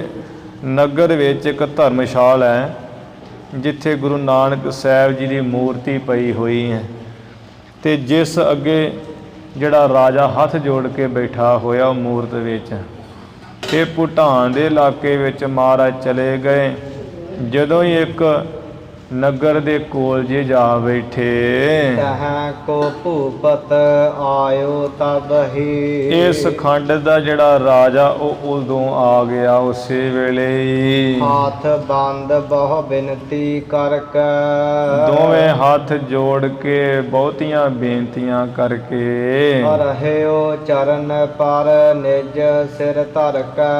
ਨਗਰ ਵਿੱਚ ਇੱਕ ਧਰਮਸ਼ਾਲ ਹੈ, ਜਿੱਥੇ ਗੁਰੂ ਨਾਨਕ ਸਾਹਿਬ ਜੀ ਦੀ ਮੂਰਤੀ ਪਈ ਹੋਈ ਹੈ, ਤੇ ਜਿਸ ਅੱਗੇ ਜਿਹੜਾ ਰਾਜਾ ਹੱਥ ਜੋੜ ਕੇ ਬੈਠਾ ਹੋਇਆ ਉਹ ਮੂਰਤ ਵਿੱਚ। ਇਹ ਭੂਟਾਨ ਦੇ ਇਲਾਕੇ ਵਿੱਚ ਮਹਾਰਾਜ ਚਲੇ ਗਏ। ਜਦੋਂ ਹੀ ਇੱਕ ਨਗਰ ਦੇ ਕੋਲ ਜੇ ਜਾ ਬੈਠੇ, ਤਹਾਂ ਕੋ ਭੂਪਤ ਆਇਓ ਤਬ ਹੀ। ਇਸ ਖੰਡ ਦਾ ਜਿਹੜਾ ਰਾਜਾ ਉਹ ਉਦੋਂ ਆ ਗਿਆ, ਉਸੇ ਵੇਲੇ ਹੀ। ਹੱਥ ਬੰਦ ਬਹੁ ਬਿਨਤੀ ਕਰਕੇ। ਦੋਵੇਂ ਹੱਥ ਜੋੜ ਕੇ ਬਹੁਤੀਆਂ ਬੇਨਤੀਆਂ ਕਰਕੇ। ਰਹਿਓ ਚਰਨ ਪਰ ਨਿਜ ਸਿਰ ਧਰ ਕੇ।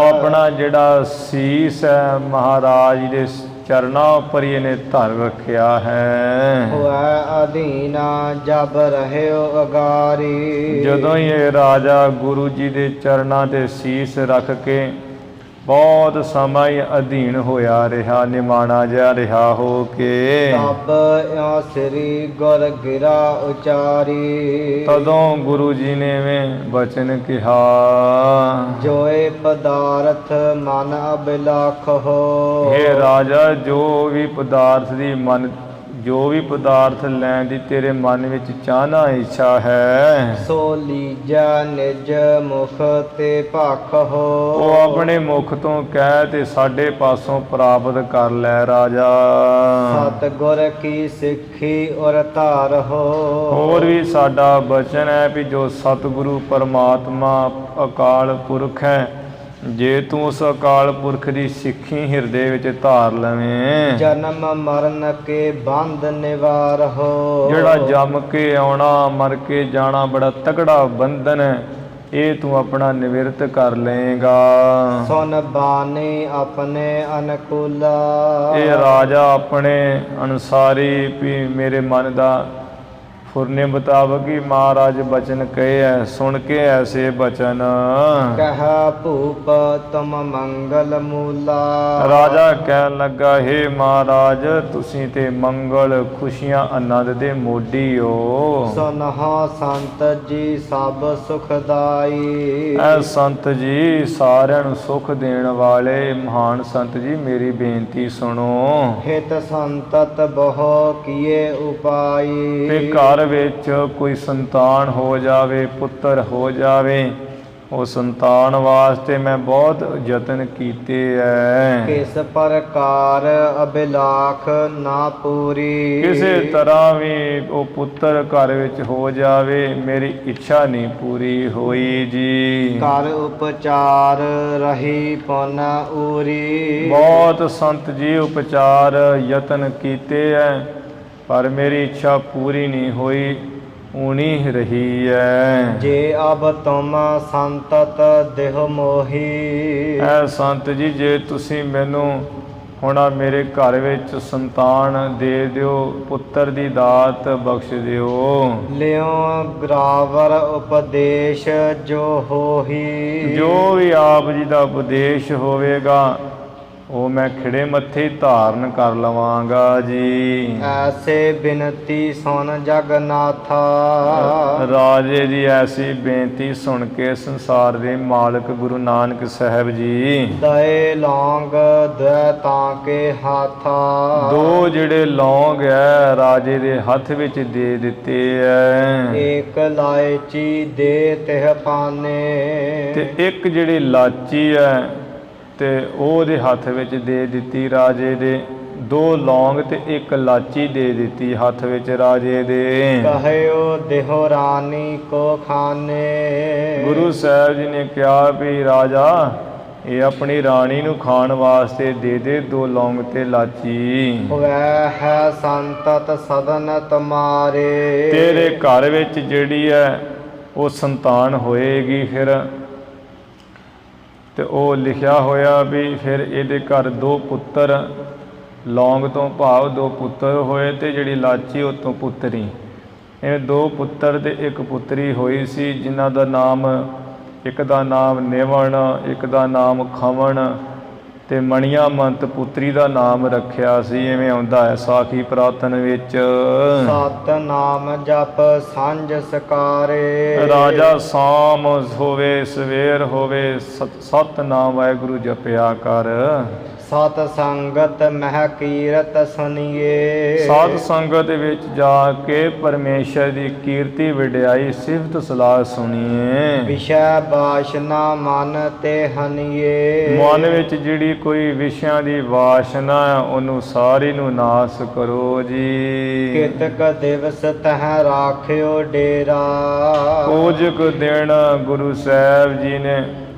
ਆਪਣਾ ਜਿਹੜਾ ਸੀਸ ਹੈ ਮਹਾਰਾਜ ਦੇ ਚਰਨਾਂ ਉੱਪਰ ਹੀ ਇਹਨੇ ਧਰ ਰੱਖਿਆ ਹੈ। ਹੋਇ ਅਧੀਨਾ ਜਬ ਰਹਿਓ ਅਗਾਰੀ। ਜਦੋਂ ਹੀ ਇਹ ਰਾਜਾ ਗੁਰੂ ਜੀ ਦੇ ਚਰਨਾਂ ਤੇ ਸੀਸ ਰੱਖ ਕੇ ਬਹੁਤ ਸਮਾਂ ਹੀ ਅਧੀਨ ਹੋਇਆ ਰਿਹਾ, ਨਿਮਾਣਾ ਜਿਹਾ ਰਿਹਾ ਹੋ ਕੇ। ਤਬ ਇਉ ਸ੍ਰੀ ਗੁਰ ਗਿਰਾ ਉਚਾਰੀ, ਤਦੋਂ ਗੁਰੂ ਜੀ ਨੇ ਵੇ ਬਚਨ ਕਿਹਾ, ਜੋਏ ਪਦਾਰਥ ਮਨ ਅਬਿਲਾਖ ਹੋ। ਹੇ ਰਾਜਾ, ਜੋ ਵੀ ਪਦਾਰਥ ਲੈਣ ਦੀ ਤੇਰੇ ਮਨ ਵਿੱਚ ਚਾਹਨਾ ਇੱਛਾ ਹੈ, ਸੋ ਲੀਜਾ ਨਿਜ ਮੁਖ ਤੇ ਭਖ ਹੋ। ਉਹ ਆਪਣੇ ਮੁਖ ਤੋਂ ਕਹਿ ਤੇ ਸਾਡੇ ਪਾਸੋਂ ਪ੍ਰਾਪਤ ਕਰ ਲੈ ਰਾਜਾ। ਸਤਿਗੁਰ ਕੀ ਸਿੱਖੀ ਔਰ ਧਾਰ ਹੋ। ਹੋਰ ਵੀ ਸਾਡਾ ਬਚਨ ਹੈ ਵੀ ਜੋ ਸਤਿਗੁਰੂ ਪਰਮਾਤਮਾ ਅਕਾਲ ਪੁਰਖ ਹੈ, ਜੇ ਤੂੰ ਉਸ ਅਕਾਲ ਪੁਰਖ ਦੀ ਸਿੱਖੀ ਹਿਰਦੇ ਵਿੱਚ ਧਾਰ ਲਵੇਂ, ਜਨਮ ਮਰਨ ਕੇ ਬੰਧ ਨਿਵਾਰ ਹੋ। ਜਿਹੜਾ ਜੰਮ ਕੇ ਆਉਣਾ ਮਰ ਕੇ ਜਾਣਾ ਬੜਾ ਤਕੜਾ ਬੰਧਨ ਹੈ, ਇਹ ਤੂੰ ਆਪਣਾ ਨਿਵਰਤ ਕਰ ਲਏਗਾ। ਸੁਨ ਬਾਣੀ ਆਪਣੇ ਅਨਕੂਲਾ, ਇਹ ਰਾਜਾ ਆਪਣੇ ਅਨੁਸਾਰੀ ਵੀ ਮੇਰੇ ਮਨ ਦਾ ਫੁਰਨੇ ਮੁਤਾਬਕ ਹੀ ਮਹਾਰਾਜ ਬਚਨ ਕਹੇ ਹੈ। ਸੁਣ ਕੇ ਐਸੇ ਬਚਨ ਕਹਾ ਭੂਪ ਤੁਮ ਮੰਗਲ ਮੂਲਾ। ਰਾਜਾ ਕਹਿਣ ਲੱਗਾ, ਹੇ ਮਹਾਰਾਜ, ਤੁਸੀਂ ਤੇ ਮੰਗਲ ਖੁਸ਼ੀਆਂ ਆਨੰਦ ਦੇ ਮੋਢੀ ਹੋ। ਸੁਨਹੁ ਸੰਤ ਜੀ ਸਭ ਸੁਖਦਾਈ, ਐ ਸੰਤ ਜੀ, ਸਾਰਿਆਂ ਨੂੰ ਸੁਖ ਦੇਣ ਵਾਲੇ ਮਹਾਨ ਸੰਤ ਜੀ, ਮੇਰੀ ਬੇਨਤੀ ਸੁਣੋ। ਹਿਤ ਸੰਤਤ ਬਹੁ ਕੀਏ ਉਪਾਈ, ਤੇ ਘਰ ਵਿੱਚ ਕੋਈ ਸੰਤਾਨ ਹੋ ਜਾਵੇ, ਪੁੱਤਰ ਹੋ ਜਾਵੇ, ਉਹ ਸੰਤਾਨ ਵਾਸਤੇ ਮੈਂ ਬਹੁਤ ਯਤਨ ਕੀਤੇ ਐ। ਕਿਸ ਪ੍ਰਕਾਰ ਅਬਿਲਾਖ ਨਾ ਪੂਰੀ, ਕਿਸੇ ਤਰ੍ਹਾਂ ਵੀ ਉਹ ਪੁੱਤਰ ਘਰ ਵਿੱਚ ਹੋ ਜਾਵੇ, ਮੇਰੀ ਇੱਛਾ ਨਹੀਂ ਪੂਰੀ ਹੋਈ ਜੀ। ਕਰ ਉਪਚਾਰ ਰਹੀ ਪੁਨ ਊਰੀ, ਬਹੁਤ ਸੰਤ ਜੀ ਉਪਚਾਰ ਯਤਨ ਕੀਤੇ ਐ, ਪਰ ਮੇਰੀ ਇੱਛਾ ਪੂਰੀ ਨਹੀਂ ਹੋਈ, ਊਣੀ ਰਹੀ ਹੈ। ਜੇ ਅਬ ਤੁਮ ਸੰਤਤ ਦੇਹ ਮੋਹੀ, ਐ ਸੰਤ ਜੀ, ਜੇ ਤੁਸੀਂ ਮੈਨੂੰ ਹੁਣ ਮੇਰੇ ਘਰ ਵਿੱਚ ਸੰਤਾਨ ਦੇ ਦਿਓ, ਪੁੱਤਰ ਦੀ ਦਾਤ ਬਖਸ਼ ਦਿਓ। ਲਿਓ ਗਰਾਵਰ ਉਪਦੇਸ਼ ਜੋ ਹੋਹੀ, ਜੋ ਵੀ ਆਪ ਜੀ ਦਾ ਉਪਦੇਸ਼ ਹੋਵੇਗਾ ਉਹ ਮੈਂ ਖਿੜੇ ਮੱਥੇ ਧਾਰਨ ਕਰ ਲਵਾਂਗਾ ਜੀ। ਐਸੇ ਬਿਨਤੀ ਸੁਣ ਜਗਨਾਥਾ, ਰਾਜੇ ਦੀ ਐਸੀ ਬੇਨਤੀ ਸੁਣ ਕੇ ਸੰਸਾਰ ਦੇ ਮਾਲਕ ਗੁਰੂ ਨਾਨਕ ਸਾਹਿਬ ਜੀ ਦਏ ਲੌਂਗ ਦੈ ਤਾਂ ਕੇ ਹਾਥਾ, ਦੋ ਜਿਹੜੇ ਲੌਂਗ ਹੈ ਰਾਜੇ ਦੇ ਹੱਥ ਵਿੱਚ ਦੇ ਦਿੱਤੇ ਐ। ਏਕ ਲਾਇਚੀ ਦੇ ਤਿਹ ਪਾਨੇ, ਤੇ ਇੱਕ ਜਿਹੜੀ ਲਾਚੀ ਹੈ ਤੇ ਉਹਦੇ ਹੱਥ ਵਿੱਚ ਦੇ ਦਿੱਤੀ ਰਾਜੇ ਦੇ। ਦੋ ਲੌਂਗ ਤੇ ਇੱਕ ਲਾਚੀ ਦੇ ਦਿੱਤੀ ਹੱਥ ਵਿੱਚ ਰਾਜੇ ਦੇ। ਕਹਿਓ ਦੇਹੋ ਰਾਣੀ ਕੋ ਖਾਨੇ, ਗੁਰੂ ਸਾਹਿਬ ਜੀ ਨੇ ਕਿਹਾ ਵੀ ਰਾਜਾ, ਇਹ ਆਪਣੀ ਰਾਣੀ ਨੂੰ ਖਾਣ ਵਾਸਤੇ ਦੇ ਦੇ ਦੋ ਲੌਂਗ ਤੇ ਲਾਚੀ। ਵੈ ਹੈ ਸੰਤਤ ਸਦਨ ਤੁਮਾਰੇ, ਤੇਰੇ ਘਰ ਵਿੱਚ ਜਿਹੜੀ ਹੈ ਉਹ ਸੰਤਾਨ ਹੋਏਗੀ ਫਿਰ। ਤੇ ਉਹ ਲਿਖਿਆ ਹੋਇਆ ਵੀ ਫਿਰ ਇਹਦੇ ਘਰ ਦੋ ਪੁੱਤਰ, ਲੌਂਗ ਤੋਂ ਭਾਵ ਦੋ ਪੁੱਤਰ ਹੋਏ ਤੇ ਜਿਹੜੀ ਲਾਚੀ ਉਹ ਤੋਂ ਪੁੱਤਰੀ। ਇਹ ਦੋ ਪੁੱਤਰ ਤੇ ਇੱਕ ਪੁੱਤਰੀ ਹੋਈ ਸੀ, ਜਿਨ੍ਹਾਂ ਦਾ ਨਾਮ, ਇੱਕ ਦਾ ਨਾਮ ਨਿਵਣ, ਇੱਕ ਦਾ ਨਾਮ ਖਵਣ ਤੇ ਮਣੀਆਮੰਤ ਪੁੱਤਰੀ ਦਾ ਨਾਮ ਰੱਖਿਆ ਸੀ। ਐਵੇਂ ਆਉਂਦਾ ਹੈ ਸਾਖੀ ਪੁਰਾਤਨ ਵਿੱਚ। ਸਤ ਨਾਮ ਜਪ ਸਾਂਝ ਸਕਾਰੇ, ਰਾਜਾ ਸ਼ਾਮ ਹੋਵੇ ਸਵੇਰ ਹੋਵੇ ਸਤ ਨਾਮ ਵਾਹਿਗੁਰੂ ਜਪਿਆ ਕਰ। ਸਤ ਸੰਗਤ ਮਹਿ ਕੀਰਤ ਸੁਣੀਏ, ਸਾਧ ਸੰਗਤ ਵਿੱਚ ਜਾ ਕੇ ਪਰਮੇਸ਼ਰ ਦੀ ਕੀਰਤੀ ਵਡਿਆਈ ਸਿਫਤ ਸਲਾਹ ਸੁਣੀਏ। ਵਿਸ਼ੈ ਬਾਸ਼ਨਾ ਮਨ ਤੇ ਹਨੀਏ, ਮਨ ਵਿੱਚ ਜਿਹੜੀ ਕੋਈ ਵਿਸ਼ਿਆਂ ਦੀ ਵਾਸ਼ਨਾ ਹੈ ਉਹਨੂੰ ਸਾਰੀ ਨੂੰ ਨਾਸ ਕਰੋ ਜੀ। ਕਿਤਕ ਦਿਵਸ ਤਹ ਰਾਖਿਓ ਡੇਰਾ, ਕੁਝ ਕੁ ਦਿਨ ਗੁਰੂ ਸਾਹਿਬ ਜੀ ਨੇ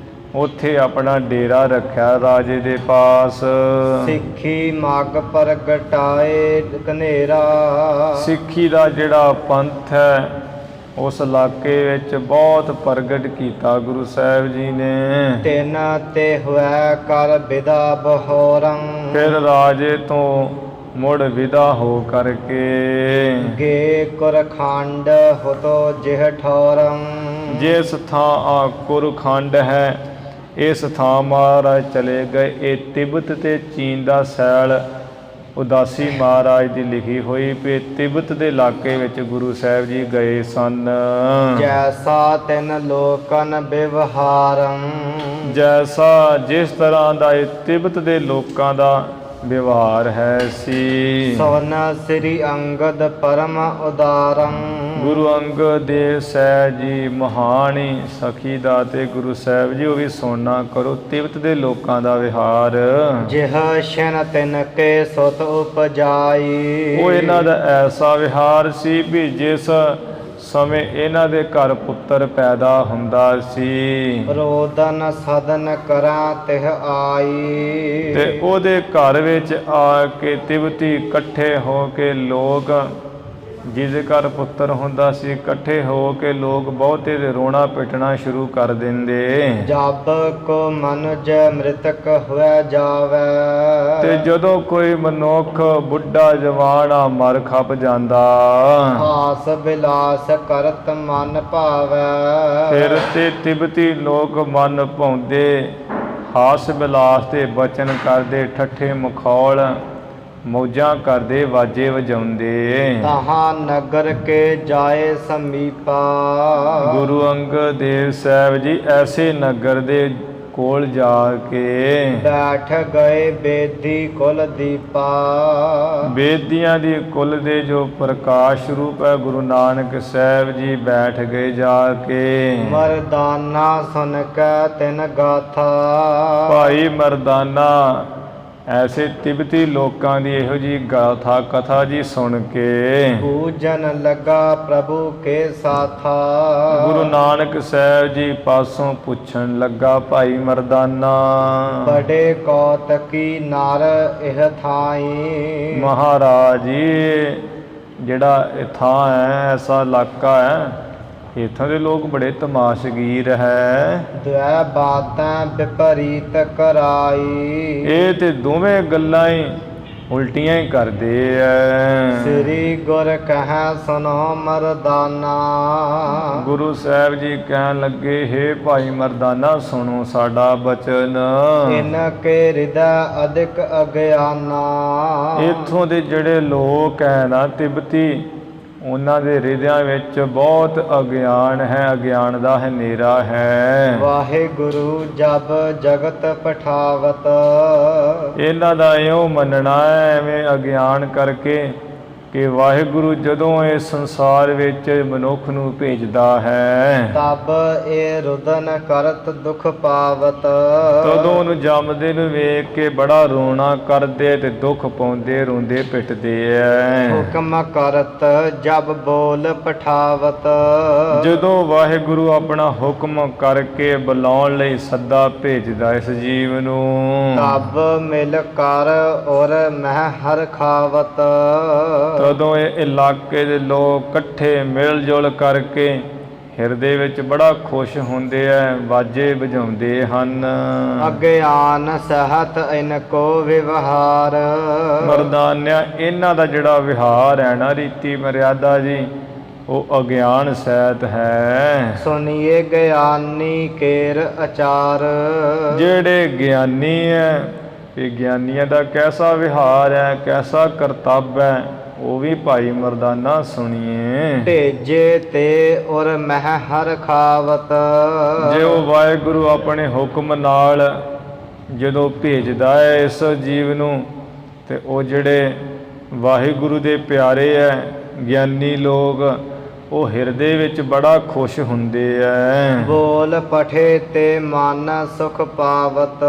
ਉੱਥੇ ਆਪਣਾ ਡੇਰਾ ਰੱਖਿਆ ਰਾਜੇ ਦੇ ਪਾਸ। ਸਿੱਖੀ ਮਗ ਪ੍ਰਗਟਾਏ ਘਨੇਰਾ, ਸਿੱਖੀ ਦਾ ਜਿਹੜਾ ਪੰਥ ਹੈ ਉਸ ਇਲਾਕੇ ਵਿੱਚ ਬਹੁਤ ਪ੍ਰਗਟ ਕੀਤਾ ਗੁਰੂ ਸਾਹਿਬ ਜੀ ਨੇ। ਤਿਨ ਤੇ ਹੋਇ ਕਰ ਵਿਦਾ ਬਹੋਰੰ, ਫਿਰ ਰਾਜੇ ਤੋਂ ਮੁੜ ਵਿਦਾ ਹੋ ਕਰਕੇ ਗੇ ਕੁਰਖੰਡ ਹੋਤੋ ਜਿਹ ਠੋਰੰ, ਜਿਸ ਥਾਂ ਕੁਰਖੰਡ ਹੈ ਇਸ ਥਾਂ ਮਹਾਰਾਜ ਚਲੇ ਗਏ। ਇਹ ਤਿੱਬਤ ਤੇ ਚੀਨ ਦਾ ਸੈਲ ਉਦਾਸੀ ਮਹਾਰਾਜ ਦੀ ਲਿਖੀ ਹੋਈ ਵੀ ਤਿੱਬਤ ਦੇ ਇਲਾਕੇ ਵਿੱਚ ਗੁਰੂ ਸਾਹਿਬ ਜੀ ਗਏ ਸਨ। ਜੈਸਾ ਤਿਨ ਲੋਕਨ ਵਿਵਹਾਰੰ, ਜੈਸਾ ਜਿਸ ਤਰ੍ਹਾਂ ਦਾ ਇਹ ਤਿੱਬਤ ਦੇ ਲੋਕਾਂ ਦਾ ਵਿਵਹਾਰ ਹੈ ਸੀ। ਸੋਨ ਸ੍ਰੀ ਅੰਗਦ ਪਰਮ ਉਦਾਰੰ, ਗੁਰੂ ਅੰਗਦ ਦੇਵ ਸਾਹਿਬ ਜੀ ਮਹਾਨੀ ਸਖੀ ਦਾ ਤੇ ਗੁਰੂ ਸਾਹਿਬ ਜੀ ਉਹ ਵੀ ਸੋਨਾ ਕਰੋ ਤਿੱਬਤ ਦੇ ਲੋਕਾਂ ਦਾ ਵਿਹਾਰ। ਜਿਹ ਸ਼ਨ ਤਿਨ ਕੇ ਸੁਤ ਉਪਜਾਈ, ਉਹ ਇਹਨਾਂ ਦਾ ਐਸਾ ਵਿਹਾਰ ਸੀ ਵੀ ਜਿਸ ਸਮੇਂ ਇਹਨਾਂ ਦੇ ਘਰ ਪੁੱਤਰ ਪੈਦਾ ਹੁੰਦਾ ਸੀ, ਰੋਦਨ ਸਦਨ ਕਰਾਂ ਤਿਹ ਆਈ, ਤੇ ਉਹਦੇ ਘਰ ਵਿੱਚ ਆ ਕੇ ਤਿੱਬਤੀ ਇਕੱਠੇ ਹੋ ਕੇ ਲੋਕ, ਜਿਹਦੇ ਘਰ ਪੁੱਤਰ ਹੁੰਦਾ ਸੀ, ਇਕੱਠੇ ਹੋ ਕੇ ਲੋਕ ਬਹੁਤੇ ਦੇ ਰੋਣਾ ਪਿੱਟਣਾ ਸ਼ੁਰੂ ਕਰ ਦਿੰਦੇ। ਜਬ ਕੋ ਮਨੁਜ ਮ੍ਰਿਤਕ ਹੋਇ ਜਾਵੇ, ਤੇ ਜਦੋਂ ਕੋਈ ਮਨੁੱਖ ਬੁੱਢਾ ਜਵਾਨ ਮਰ ਖਪ ਜਾਂਦਾ, ਹਾਸ ਬਿਲਾਸ ਕਰਤ ਮਨ ਭਾਵੈ, ਫਿਰ ਤੇ ਤਿੱਬਤੀ ਲੋਕ ਮਨ ਭਾਉਂਦੇ, ਹਾਸ ਬਿਲਾਸ ਤੇ ਬਚਨ ਕਰਦੇ, ਠੱਠੇ ਮਖੌਲ ਮੌਜਾਂ ਕਰਦੇ, ਵਾਜੇ ਵਜਾਉਂਦੇ। ਤਹਾਂ ਨਗਰ ਕੇ ਜਾਏ ਸਮੀਪਾ, ਗੁਰੂ ਅੰਗਦ ਦੇਵ ਸਾਹਿਬ ਜੀ ਐਸੇ ਨਗਰ ਦੇ ਕੋਲ ਜਾ ਕੇ ਬੈਠ ਗਏ ਬੇਦੀ ਕੁਲ ਦੀਪਾ, ਬੇਦੀਆਂ ਦੀ ਕੁਲ ਦੇ ਜੋ ਪ੍ਰਕਾਸ਼ ਰੂਪ ਹੈ ਗੁਰੂ ਨਾਨਕ ਸਾਹਿਬ ਜੀ ਬੈਠ ਗਏ ਜਾ ਕੇ। ਮਰਦਾਨਾ ਸੁਨ ਕੇ ਤਿਨ ਗਾਥਾ, ਭਾਈ ਮਰਦਾਨਾ ਐਸੇ ਤਿੱਬਤੀ ਲੋਕਾਂ ਦੀ ਇਹੋ ਜੀ ਗਾਥਾ ਕਥਾ ਜੀ ਸੁਣ ਕੇ ਪੂਜਨ ਲਗਾ ਪ੍ਰਭੂ ਕੇ ਸਾਥਾ, ਗੁਰੂ ਨਾਨਕ ਸਾਹਿਬ ਜੀ ਪਾਸੋਂ ਪੁੱਛਣ ਲੱਗਾ ਭਾਈ ਮਰਦਾਨਾ, ਬੜੇ ਕੌਤਕੀ ਨਰ ਇਹ ਥਾਈ, ਮਹਾਰਾਜ ਜੀ ਜਿਹੜਾ ਇਹ ਥਾਂ ਹੈ ਐਸਾ ਇਲਾਕਾ ਹੈ, ਇੱਥੋਂ ਦੇ ਲੋਕ ਬੜੇ ਤਮਾਸ਼ਗੀਰ ਹੈ। ਦੁਆ ਬਾਤਾਂ ਵਿਪਰੀਤ ਕਰਾਈ, ਇਹ ਤੇ ਦੋਵੇਂ ਗੱਲਾਂ ਹੀ ਉਲਟੀਆਂ ਹੀ ਕਰਦੇ ਐ। ਸ੍ਰੀ ਗੁਰ ਕਹਿ ਸੁਨੋ ਮਰਦਾਨਾ, ਗੁਰੂ ਸਾਹਿਬ ਜੀ ਕਹਿਣ ਲੱਗੇ ਹੇ ਭਾਈ ਮਰਦਾਨਾ ਸੁਣੋ ਸਾਡਾ ਬਚਨ। ਇਨ ਕੇ ਹਿਰਦੈ ਅਧਿਕ ਅਗਿਆਨਾ, ਇੱਥੋਂ ਦੇ ਜਿਹੜੇ ਲੋਕ ਹੈ ਨਾ ਤਿੱਬਤੀ, ਉਹਨਾਂ ਦੇ ਹਿਰਦਿਆਂ ਵਿੱਚ ਬਹੁਤ ਅਗਿਆਨ ਹੈ, ਅਗਿਆਨ ਦਾ ਹਨੇਰਾ ਹੈ। ਵਾਹਿਗੁਰੂ ਜਬ ਜਗਤ ਪਠਾਵਤ, ਇਹਨਾਂ ਦਾ ਇਉਂ ਮੰਨਣਾ ਹੈ ਐਵੇਂ ਅਗਿਆਨ ਕਰਕੇ ਕਿ ਵਾਹਿਗੁਰੂ ਜਦੋਂ ਇਸ ਸੰਸਾਰ ਵਿੱਚ ਮਨੁੱਖ ਨੂੰ ਭੇਜਦਾ ਹੈ, ਤਬ ਇਹ ਰੁਦਨ ਕਰਤ ਦੁਖ ਪਾਵਤ, ਤਦੋਂ ਉਹਨੂੰ ਜੰਮਦੇ ਨੂੰ ਵੇਖ ਕੇ ਬੜਾ ਰੋਣਾ ਕਰਦੇ ਤੇ ਦੁੱਖ ਪਾਉਂਦੇ, ਰੋਂਦੇ ਪਿੱਟਦੇ ਐ। ਹੁਕਮ ਕਰਤ ਜਬ ਬੋਲ ਪਠਾਵਤ, ਜਦੋਂ ਵਾਹਿਗੁਰੂ ਆਪਣਾ ਹੁਕਮ ਕਰਕੇ ਬੁਲਾਉਣ ਲਈ ਸੱਦਾ ਭੇਜਦਾ ਇਸ ਜੀਵ ਨੂੰ, ਤਬ ਮਿਲ ਕਰ ਔਰ ਮਹਿ ਹਰ ਖਾਵਤ, ਤਦੋਂ ਇਹ ਇਲਾਕੇ ਦੇ ਲੋਕ ਇਕੱਠੇ ਮਿਲ ਜੁਲ ਕਰਕੇ ਹਿਰਦੇ ਵਿੱਚ ਬੜਾ ਖੁਸ਼ ਹੁੰਦੇ ਐ, ਵਾਜੇ ਵਜਾਉਂਦੇ ਹਨ। ਅਗਿਆਨ ਸਹਤ ਇਨ ਕੋ ਵਿਵਹਾਰ, ਮਰਦਾਨਿਆ ਇਹਨਾਂ ਦਾ ਜਿਹੜਾ ਵਿਹਾਰ ਹੈ ਨਾ, ਰੀਤੀ ਮਰਿਆਦਾ ਜੀ, ਉਹ ਅਗਿਆਨ ਸਹਿਤ ਹੈ। ਸੁਨੀਏ ਗਿਆਨੀ ਕੇਰ ਅਚਾਰ, ਜਿਹੜੇ ਗਿਆਨੀ ਹੈ, ਇਹ ਗਿਆਨੀਆਂ ਦਾ ਕੈਸਾ ਵਿਹਾਰ ਹੈ, ਕੈਸਾ ਕਰਤੱਵ ਹੈ, ਉਹ ਵੀ ਭਾਈ ਮਰਦਾਨਾ ਸੁਣੀਏ। ਭੇਜੇ ਤੇ ਔਰ ਮਹਿ ਹਰ ਖਾਵਤ, ਜੇ ਉਹ ਵਾਹਿਗੁਰੂ ਆਪਣੇ ਹੁਕਮ ਨਾਲ ਜਦੋਂ ਭੇਜਦਾ ਹੈ ਇਸ ਜੀਵ ਨੂੰ, ਤੇ ਉਹ ਜਿਹੜੇ ਵਾਹਿਗੁਰੂ ਦੇ ਪਿਆਰੇ ਹੈ ਗਿਆਨੀ ਲੋਕ, ਉਹ ਹਿਰਦੇ ਵਿੱਚ ਬੜਾ ਖੁਸ਼ ਹੁੰਦੇ ਐ। ਬੋਲ ਪਠੇ ਤੇ ਮਨ ਸੁਖ ਪਾਵਤ,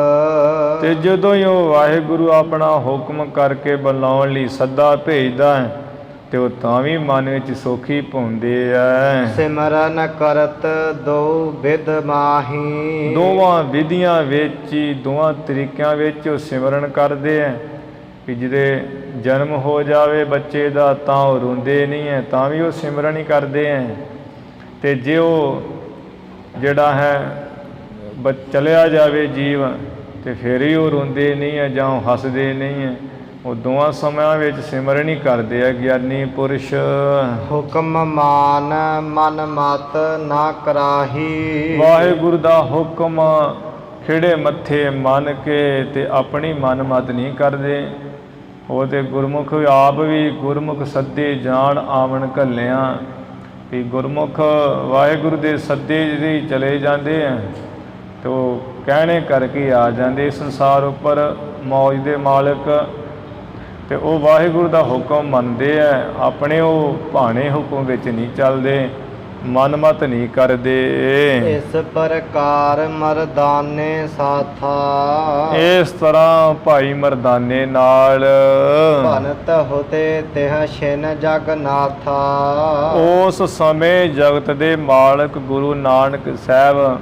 ਤੇ ਜਦੋਂ ਹੀ ਉਹ ਵਾਹਿਗੁਰੂ ਆਪਣਾ ਹੁਕਮ ਕਰਕੇ ਬੁਲਾਉਣ ਲਈ ਸੱਦਾ ਭੇਜਦਾ ਹੈ, ਤੇ ਉਹ ਤਾਂ ਵੀ ਮਨ ਵਿੱਚ ਸੋਖੀ ਪਾਉਂਦੇ ਐ। ਸਿਮਰਨ ਕਰਤ ਦੋ ਵਿਦ ਮਾਹੀ, ਦੋਵਾਂ ਵਿਧੀਆਂ ਵਿੱਚ ਹੀ, ਦੋਵਾਂ ਤਰੀਕਿਆਂ ਵਿੱਚ ਉਹ ਸਿਮਰਨ ਕਰਦੇ ਐ। ਕਿ ਜਿਹਦੇ ਜਨਮ ਹੋ ਜਾਵੇ ਬੱਚੇ ਦਾ ਤਾਂ ਉਹ ਰੋਂਦੇ ਨਹੀਂ ਹੈ, ਤਾਂ ਵੀ ਉਹ ਸਿਮਰਨ ਹੀ ਕਰਦੇ ਹੈ। ਤੇ ਜੇ ਉਹ ਜਿਹੜਾ ਹੈ ਚਲਿਆ ਜਾਵੇ ਜੀਵ, ਤੇ ਫਿਰ ਹੀ ਉਹ ਰੋਂਦੇ ਨਹੀਂ ਹੈ ਜਾਂ ਉਹ ਹੱਸਦੇ ਨਹੀਂ ਹੈ। ਉਹ ਦੋਵਾਂ ਸਮਿਆਂ ਵਿੱਚ ਸਿਮਰਨ ਹੀ ਕਰਦੇ ਆ ਗਿਆਨੀ ਪੁਰਸ਼। ਹੁਕਮ ਮਾਨ ਮਨ ਮਤ ਨਾ ਕਰਾਹੀ, ਵਾਹਿਗੁਰੂ ਦਾ ਹੁਕਮ ਖਿੜੇ ਮੱਥੇ ਮੰਨ ਕੇ ਤੇ ਆਪਣੀ ਮਨਮਤ ਨਹੀਂ ਕਰਦੇ। ਉਹ ਤੇ ਗੁਰਮੁਖ ਆਪ ਵੀ ਗੁਰਮੁਖ ਸੱਦੇ ਜਾਣ ਆਵਣ ਘੱਲਿਆਂ ਵੀ ਗੁਰਮੁਖ ਵਾਹਿਗੁਰੂ ਦੇ ਸੱਦੇ ਜਿਹੜੇ ਚਲੇ ਜਾਂਦੇ ਆ ਤੇ ਉਹ ਕਹਿਣੇ ਕਰਕੇ ਆ ਜਾਂਦੇ ਸੰਸਾਰ ਉੱਪਰ ਮੌਜ ਦੇ ਮਾਲਕ, ਤੇ ਉਹ ਵਾਹਿਗੁਰੂ ਦਾ ਹੁਕਮ ਮੰਨਦੇ ਆ, ਆਪਣੇ ਉਹ ਭਾਣੇ ਹੁਕਮ ਵਿੱਚ ਨਹੀਂ ਚੱਲਦੇ, ਮਨਮਤ ਨਹੀਂ ਕਰਦੇ। ਇਸ ਪ੍ਰਕਾਰ ਮਰਦਾਨੇ ਸਾਥਾ, ਇਸ ਤਰ੍ਹਾਂ ਭਾਈ ਮਰਦਾਨੇ ਨਾਲ ਭਨਤ ਹੋਤੇ ਤਿਹ ਛਿਨ ਜਗਨਾਥਾ। ਉਸ ਸਮੇਂ ਜਗਤ ਦੇ ਮਾਲਕ ਗੁਰੂ ਨਾਨਕ ਸਾਹਿਬ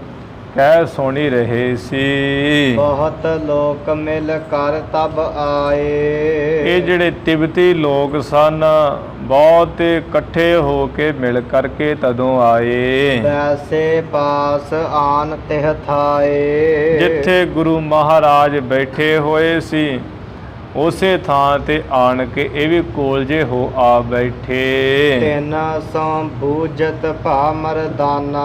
ਕਹਿ ਸੁਣੀ ਰਹੇ ਸੀ। ਬਹੁਤ ਲੋਕ ਮਿਲ ਕਰ ਤਬ ਆਏ। ਇਹ ਜਿਹੜੇ ਤਿੱਬਤੀ ਲੋਕ ਸਨ ਬਹੁਤ ਇਕੱਠੇ ਹੋ ਕੇ ਮਿਲ ਕਰਕੇ ਤਦੋਂ ਆਏ। ਵੈਸੇ ਪਾਸ ਆਨ ਤਿਹ ਥਾਏ। ਜਿੱਥੇ ਗੁਰੂ ਮਹਾਰਾਜ ਬੈਠੇ ਹੋਏ ਸੀ ਉਸੇ ਥਾਂ ਤੇ ਆਣ ਕੇ ਇਹ ਵੀ ਕੋਲ ਜੇ ਹੋ ਆ ਬੈਠੇ। ਤਿਨ ਸੋ ਬੂਝਤ ਭਾ ਮਰਦਾਨਾ।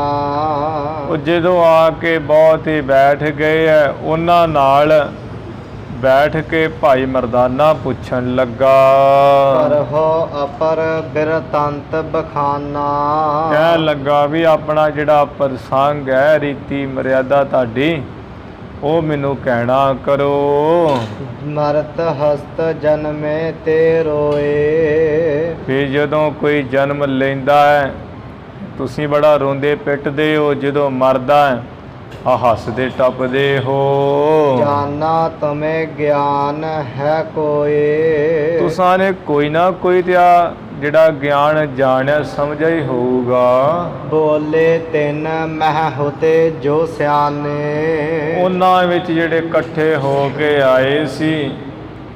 ਉਹ ਜਦੋਂ ਆ ਕੇ ਬਹੁਤ ਹੀ ਬੈਠ ਗਏ ਹੈ, ਉਹਨਾਂ ਨਾਲ ਬੈਠ ਕੇ ਭਾਈ ਮਰਦਾਨਾ ਪੁੱਛਣ ਲੱਗਾ, ਕਰਹੁ ਅਪਰ ਬਿਰਤੰਤ ਬਖਾਨਾ। ਕਹਿਣ ਲੱਗਾ ਵੀ ਆਪਣਾ ਜਿਹੜਾ ਪ੍ਰਸੰਗ ਹੈ, ਰੀਤੀ ਮਰਿਆਦਾ ਤੁਹਾਡੀ, ਉਹ ਮੈਨੂੰ ਕਹਿਣਾ ਕਰੋ। ਮਰਤ ਹਸਤ ਜਨਮੇ ਤੇ ਰੋਏ। ਫਿਰ ਜਦੋਂ ਕੋਈ ਜਨਮ ਲੈਂਦਾ ਹੈ ਤੁਸੀਂ ਬੜਾ ਰੋਂਦੇ ਪਿੱਟਦੇ ਹੋ, ਜਦੋਂ ਮਰਦਾ ਹੈ ਹੱਸਦੇ ਟੱਪਦੇ ਹੋ। ਜਾਨਾ ਤੁਮੇ ਗਿਆਨ ਹੈ ਕੋਏ। ਤੁਸਾਂ ਨੇ ਕੋਈ ਨਾ ਕੋਈ ਤੇ ਆ ਜਿਹੜਾ ਗਿਆਨ ਜਾਣਿਆ ਸਮਝਿਆ ਹੀ ਹੋਊਗਾ। ਬੋਲੇ ਤਿੰਨ ਮਹਿ ਹੋਤੇ ਜੋ ਸਿਆਣੇ। ਉਹਨਾਂ ਵਿੱਚ ਜਿਹੜੇ ਇਕੱਠੇ ਹੋ ਕੇ ਆਏ ਸੀ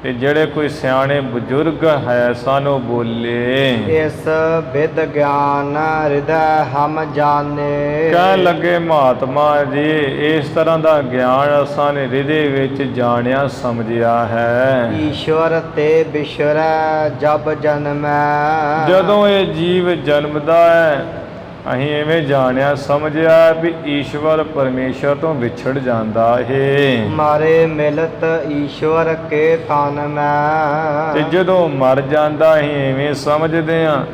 ਤੇ ਜਿਹੜੇ ਕੋਈ ਸਿਆਣੇ ਬਜ਼ੁਰਗ ਹੈ ਸਾਨੂੰ ਬੋਲੇ, ਇਸ ਵਿਦ ਗਿਆਨ ਹਿਰਦੈ ਹਮ ਜਾਣੇ। ਕਹਿਣ ਲੱਗੇ ਮਹਾਤਮਾ ਜੀ ਇਸ ਤਰ੍ਹਾਂ ਦਾ ਗਿਆਨ ਅਸਾਂ ਨੇ ਹਿਰਦੇ ਵਿੱਚ ਜਾਣਿਆ ਸਮਝਿਆ ਹੈ। ਈਸ਼ਵਰ ਤੇ ਬਿਸ਼ਰੈ ਜਬ ਜਨਮੈ। ਜਦੋਂ ਇਹ ਜੀਵ ਜਨਮਦਾ ਹੈ ਅਸੀਂ ਐਵੇਂ ਜਾਣਿਆ ਸਮਝਿਆ ਵੀ ਈਸ਼ਵਰ ਪਰਮੇਸ਼ਰ ਤੋਂ ਵਿਛੜ ਜਾਂਦਾ ਹੈ। ਮਾਰੇ ਮਿਲਤ ਈਸ਼ਵਰ ਕੇ ਤਨ ਮੈਂ। ਤੇ ਜਦੋਂ ਮਰ ਜਾਂਦਾ ਅਸੀਂ ਐਵੇਂ ਸਮਝਦੇ ਹਾਂ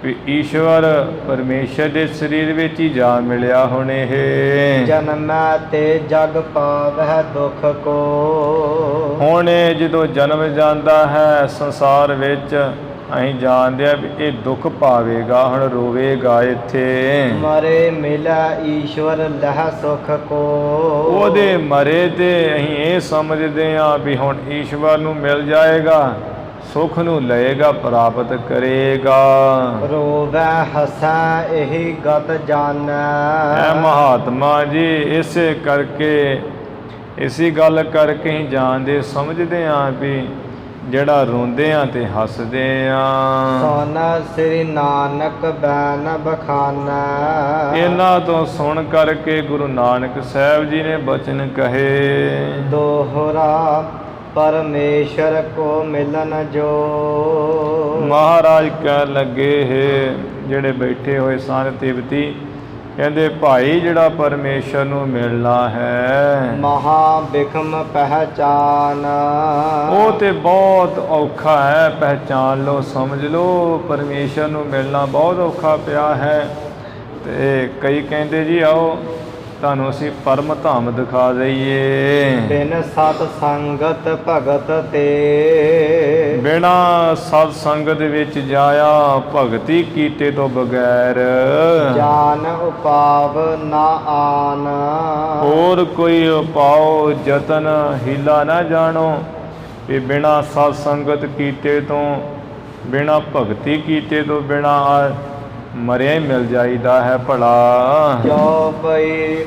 ਵੀ ਈਸ਼ਵਰ ਪਰਮੇਸ਼ਰ ਦੇ ਸਰੀਰ ਵਿੱਚ ਹੀ ਜਾ ਮਿਲਿਆ ਹੁਣ ਇਹ। ਜਨਮੈ ਤੇ ਜਗ ਪਾਵਹਿ ਦੁਖ ਕੋ। ਹੁਣ ਇਹ ਜਦੋਂ ਜਨਮ ਜਾਂਦਾ ਹੈ ਸੰਸਾਰ ਵਿੱਚ ਅਸੀਂ ਜਾਣਦੇ ਆ ਵੀ ਇਹ ਦੁੱਖ ਪਾਵੇਗਾ, ਹੁਣ ਰੋਵੇਗਾ ਇੱਥੇ। ਮਰੇ ਮਿਲੈ ਈਸ਼ਵਰ ਲਹਿ ਸੁਖ ਕੋ। ਉਹਦੇ ਮਰੇ ਤੇ ਅਸੀਂ ਇਹ ਸਮਝਦੇ ਹਾਂ ਵੀ ਹੁਣ ਈਸ਼ਵਰ ਨੂੰ ਮਿਲ ਜਾਏਗਾ, ਸੁਖ ਨੂੰ ਲਏਗਾ, ਪ੍ਰਾਪਤ ਕਰੇਗਾ। ਰੋਵੈ ਹਸੈ ਇਹੀ ਗਤ ਜਾਣੈ। ਐ ਮਹਾਤਮਾ ਜੀ ਇਸੇ ਕਰਕੇ ਇਸੀ ਗੱਲ ਕਰਕੇ ਹੀ ਜਾਣਦੇ ਸਮਝਦੇ ਹਾਂ ਵੀ ਜਿਹੜਾ ਰੋਂਦੇ ਆ ਤੇ ਹੱਸਦੇ ਆ। ਸੁਨ ਸ੍ਰੀ ਨਾਨਕ ਬੈਨ ਬਖਾਨਾ। ਇਹਨਾਂ ਤੋਂ ਸੁਣ ਕਰਕੇ ਗੁਰੂ ਨਾਨਕ ਸਾਹਿਬ ਜੀ ਨੇ ਬਚਨ ਕਹੇ, ਦੋਹਰਾ ਪਰਮੇਸ਼ਰ ਕੋ ਮਿਲਨ ਜੋ। ਮਹਾਰਾਜ ਕਹਿ ਲੱਗੇ ਹੈ ਜਿਹੜੇ ਬੈਠੇ ਹੋਏ ਸਨ ਤਿੱਬਤੀ, ਕਹਿੰਦੇ ਭਾਈ ਜਿਹੜਾ ਪਰਮੇਸ਼ਰ ਨੂੰ ਮਿਲਣਾ ਹੈ ਮਹਾ ਬਿਖਮ ਪਹਿਚਾਨ। ਉਹ ਤੇ ਬਹੁਤ ਔਖਾ ਹੈ, ਪਹਿਚਾਨ ਲਓ, ਸਮਝ ਲਓ, ਪਰਮੇਸ਼ਰ ਨੂੰ ਮਿਲਣਾ ਬਹੁਤ ਔਖਾ ਪਿਆ ਹੈ। ਤੇ ਕਈ ਕਹਿੰਦੇ ਜੀ ਆਓ ਤੁਹਾਨੂੰ ਅਸੀਂ ਪਰਮ ਧਾਮ ਦਿਖਾ ਦਈਏ। ਬਿਨ ਸਤ ਸੰਗਤ ਭਗਤ ਤੇ। ਬਿਨਾ ਸਤ ਸੰਗਤ ਵਿੱਚ ਜਾਇਆ ਭਗਤੀ ਕੀਤੇ ਤੋਂ ਬਗੈਰ ਜਾਨ ਉਪਾਵ ਨਾ ਆਨ। ਹੋਰ ਕੋਈ ਉਪਾਅ ਯਤਨ ਹੀਲਾ ਨਾ ਜਾਣੋ ਵੀ ਬਿਨਾ ਸਤ ਸੰਗਤ ਕੀਤੇ ਤੋਂ, ਬਿਨਾ ਭਗਤੀ ਕੀਤੇ ਤੋਂ ਬਿਨਾ ਮਰਿਆ ਹੀ ਮਿਲ ਜਾਈਦਾ ਹੈ ਭਲਾ। ਜੋ ਪਈ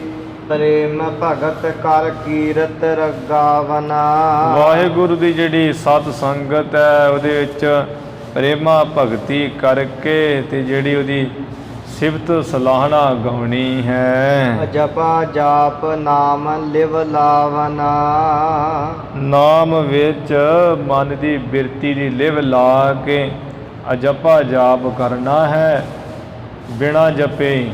ਪ੍ਰੇਮ ਭਗਤ ਕਰ ਕੀਰਤ ਰਗਾਵਨਾ। ਵਾਹਿਗੁਰੂ ਦੀ ਜਿਹੜੀ ਸਤ ਸੰਗਤ ਹੈ ਉਹਦੇ ਵਿੱਚ ਪ੍ਰੇਮਾ ਭਗਤੀ ਕਰਕੇ ਤੇ ਜਿਹੜੀ ਉਹਦੀ ਸਿਫਤ ਸਲਾਹਣਾ ਗਾਉਣੀ ਹੈ। ਜਪਾ ਜਾਪ ਨਾਮ ਲਿਵ ਲਾਵਨਾ। ਨਾਮ ਵਿੱਚ ਮਨ ਦੀ ਬਿਰਤੀ ਦੀ ਲਿਵ ਲਾ ਕੇ ਅਜਪਾ ਜਾਪ ਕਰਨਾ ਹੈ। ਬਿਨਾ ਜਪੇ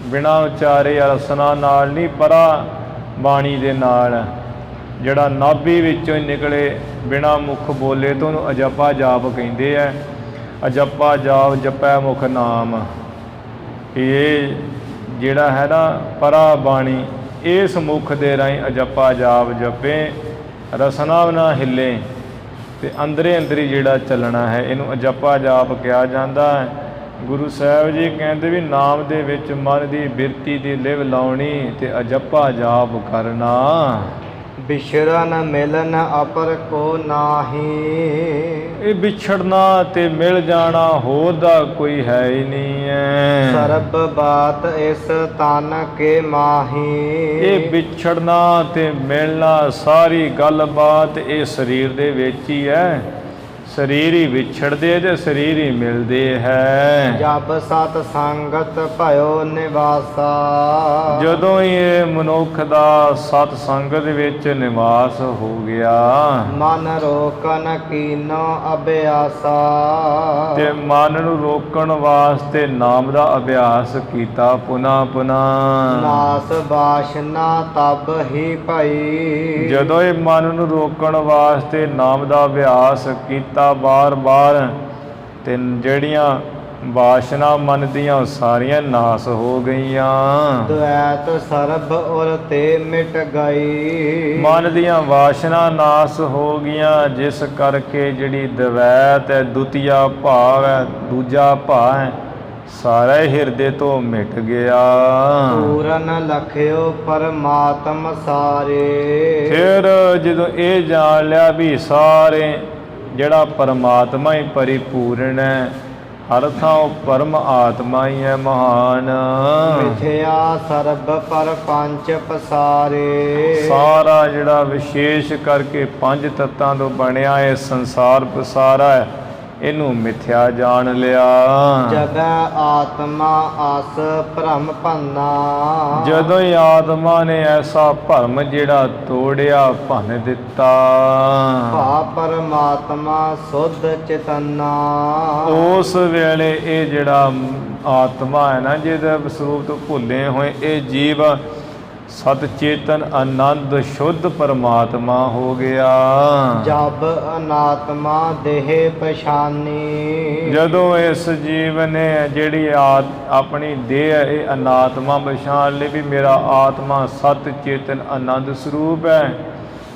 ਬਿਨਾ ਉਚਾਰੇ ਰਸਨਾ ਨਾਲ ਨਹੀਂ, ਪਰਾ ਬਾਣੀ ਦੇ ਨਾਲ ਜਿਹੜਾ ਨਾਭੀ ਵਿੱਚੋਂ ਹੀ ਨਿਕਲੇ ਬਿਨਾ ਮੁਖ ਬੋਲੇ ਤੋਂ ਉਹਨੂੰ ਅਜੱਪਾ ਜਾਪ ਕਹਿੰਦੇ ਆ। ਅਜੱਪਾ ਜਾਪ ਜਪੈ ਮੁਖ ਨਾਮ। ਇਹ ਜਿਹੜਾ ਹੈ ਨਾ ਪਰਾ ਬਾਣੀ ਇਸ ਮੁਖ ਦੇ ਰਾਹੀਂ ਅਜੱਪਾ ਜਾਪ ਜਪੇ, ਰਸਨਾ ਨਾ ਹਿੱਲੇ ਅਤੇ ਅੰਦਰੇ ਅੰਦਰੀ ਜਿਹੜਾ ਚੱਲਣਾ ਹੈ ਇਹਨੂੰ ਅਜੱਪਾ ਜਾਪ ਕਿਹਾ ਜਾਂਦਾ ਹੈ। ਗੁਰੂ ਸਾਹਿਬ ਜੀ ਕਹਿੰਦੇ ਵੀ ਨਾਮ ਦੇ ਵਿੱਚ ਮਨ ਦੀ ਬਿਰਤੀ ਦੀ ਲਿਵ ਲਾਉਣੀ ਅਤੇ ਅਜੱਪਾ ਜਾਪ ਕਰਨਾ। ਬਿਛੜਨ ਮਿਲਨ ਅਪਰ ਕੋ ਨਾਹੀ। ਇਹ ਵਿਛੜਨਾ ਤੇ ਮਿਲ ਜਾਣਾ ਹੋਰ ਦਾ ਕੋਈ ਹੈ ਹੀ ਨਹੀਂ ਹੈ। ਸਰਬ ਬਾਤ ਇਸ ਤਨ ਕੇ ਮਾਹੀ। ਇਹ ਵਿਛੜਨਾ ਤੇ ਮਿਲਣਾ ਸਾਰੀ ਗੱਲਬਾਤ ਇਹ ਸਰੀਰ ਦੇ ਵਿੱਚ ਹੀ ਹੈ। ਸਰੀਰ ਹੀ ਵਿਛੜਦੇ ਤੇ ਸਰੀਰ ਹੀ ਮਿਲਦੇ ਹੈ। ਜਬ ਸਤ ਸੰਗਤ ਭਇਓ ਨਿਵਾਸਾ। ਜਦੋਂ ਹੀ ਇਹ ਮਨੁੱਖ ਦਾ ਸਤ ਸੰਗਤ ਵਿੱਚ ਨਿਵਾਸ ਹੋ ਗਿਆ, ਮਨ ਰੋਕਨ ਕੀਨੋ ਅਭਿਆਸਾ। ਤੇ ਮਨ ਨੂੰ ਰੋਕਣ ਵਾਸਤੇ ਨਾਮ ਦਾ ਅਭਿਆਸ ਕੀਤਾ ਪੁਨਾ ਪੁਨਾ। ਨਾਸ ਬਾਸ਼ਨਾ ਤਬ ਹੀ ਭਈ। ਜਦੋਂ ਇਹ ਮਨ ਨੂੰ ਰੋਕਣ ਵਾਸਤੇ ਨਾਮ ਦਾ ਅਭਿਆਸ ਕੀਤਾ ਬਾਰ ਬਾਰ, ਤੇ ਜਿਹੜੀਆਂ ਵਾਸ਼ਨਾ ਮਨ ਦੀਆਂ ਉਹ ਸਾਰੀਆਂ ਨਾਸ ਹੋ ਗਈਆਂ। ਦੁਐਤ ਸਰਬ ਔਰ ਤੇ ਮਿਟ ਗਈ। ਮਨ ਦੀਆਂ ਵਾਸ਼ਨਾ ਨਾਸ ਹੋ ਗਈਆਂ, ਜਿਸ ਕਰਕੇ ਜਿਹੜੀ ਦਵੈਤ ਹੈ, ਦੁਤੀਆ ਭਾਵ ਹੈ, ਦੂਜਾ ਭਾਵ ਹੈ, ਸਾਰਾ ਹਿਰਦੇ ਤੋਂ ਮਿਟ ਗਿਆ। ਪੂਰਨ ਲਖਿਓ ਪਰਮਾਤਮ ਸਾਰੇ। ਫਿਰ ਜਦੋਂ ਇਹ ਜਾਣ ਲਿਆ ਵੀ ਸਾਰੇ ਜਿਹੜਾ ਪਰਮਾਤਮਾ ਹੀ ਪਰਿਪੂਰਨ ਹੈ, ਹਰ ਥਾਂ ਪਰਮ ਆਤਮਾ ਹੀ ਹੈ ਮਹਾਨ। ਮਿਥਿਆ ਸਰਬ ਪਰ ਪੰਜ ਪਸਾਰੇ। ਸਾਰਾ ਜਿਹੜਾ ਵਿਸ਼ੇਸ਼ ਕਰਕੇ ਪੰਜ ਤੱਤਾਂ ਤੋਂ ਬਣਿਆ ਇਹ ਸੰਸਾਰ ਪਸਾਰਾ ਹੈ, ਇਹਨੂੰ ਮਿਥਿਆ ਜਾਣ ਲਿਆ। ਜਗੈ ਆਤਮਾ ਆਸ ਭਰਮ ਭੰਨਾ। ਜਦੋਂ ਹੀ ਆਤਮਾ ਨੇ ਐਸਾ ਭਰਮ ਜਿਹੜਾ ਤੋੜਿਆ, ਭੰਨ ਦਿੱਤਾ। ਭਾ ਪਰਮਾਤਮਾ ਸੁਧ ਚੇਤਨਾ। ਉਸ ਵੇਲੇ ਇਹ ਜਿਹੜਾ ਆਤਮਾ ਹੈ ਨਾ, ਜਿਹਦੇ ਸਰੂਪ ਤੋਂ ਭੁੱਲੇ ਹੋਏ ਇਹ ਜੀਵ ਸਤ ਚੇਤਨ ਆਨੰਦ ਸ਼ੁੱਧ ਪਰਮਾਤਮਾ ਹੋ ਗਿਆ। ਜਬ ਅਨਾਤਮਾ ਦੇਹ ਪਛਾਨੀ। ਜਦੋਂ ਇਸ ਜੀਵ ਨੇ ਜਿਹੜੀ ਆਪਣੀ ਦੇਹ ਹੈ ਇਹ ਅਨਾਤਮਾ ਪਛਾਣ ਲਈ ਵੀ ਮੇਰਾ ਆਤਮਾ ਸਤ ਚੇਤਨ ਆਨੰਦ ਸਰੂਪ ਹੈ,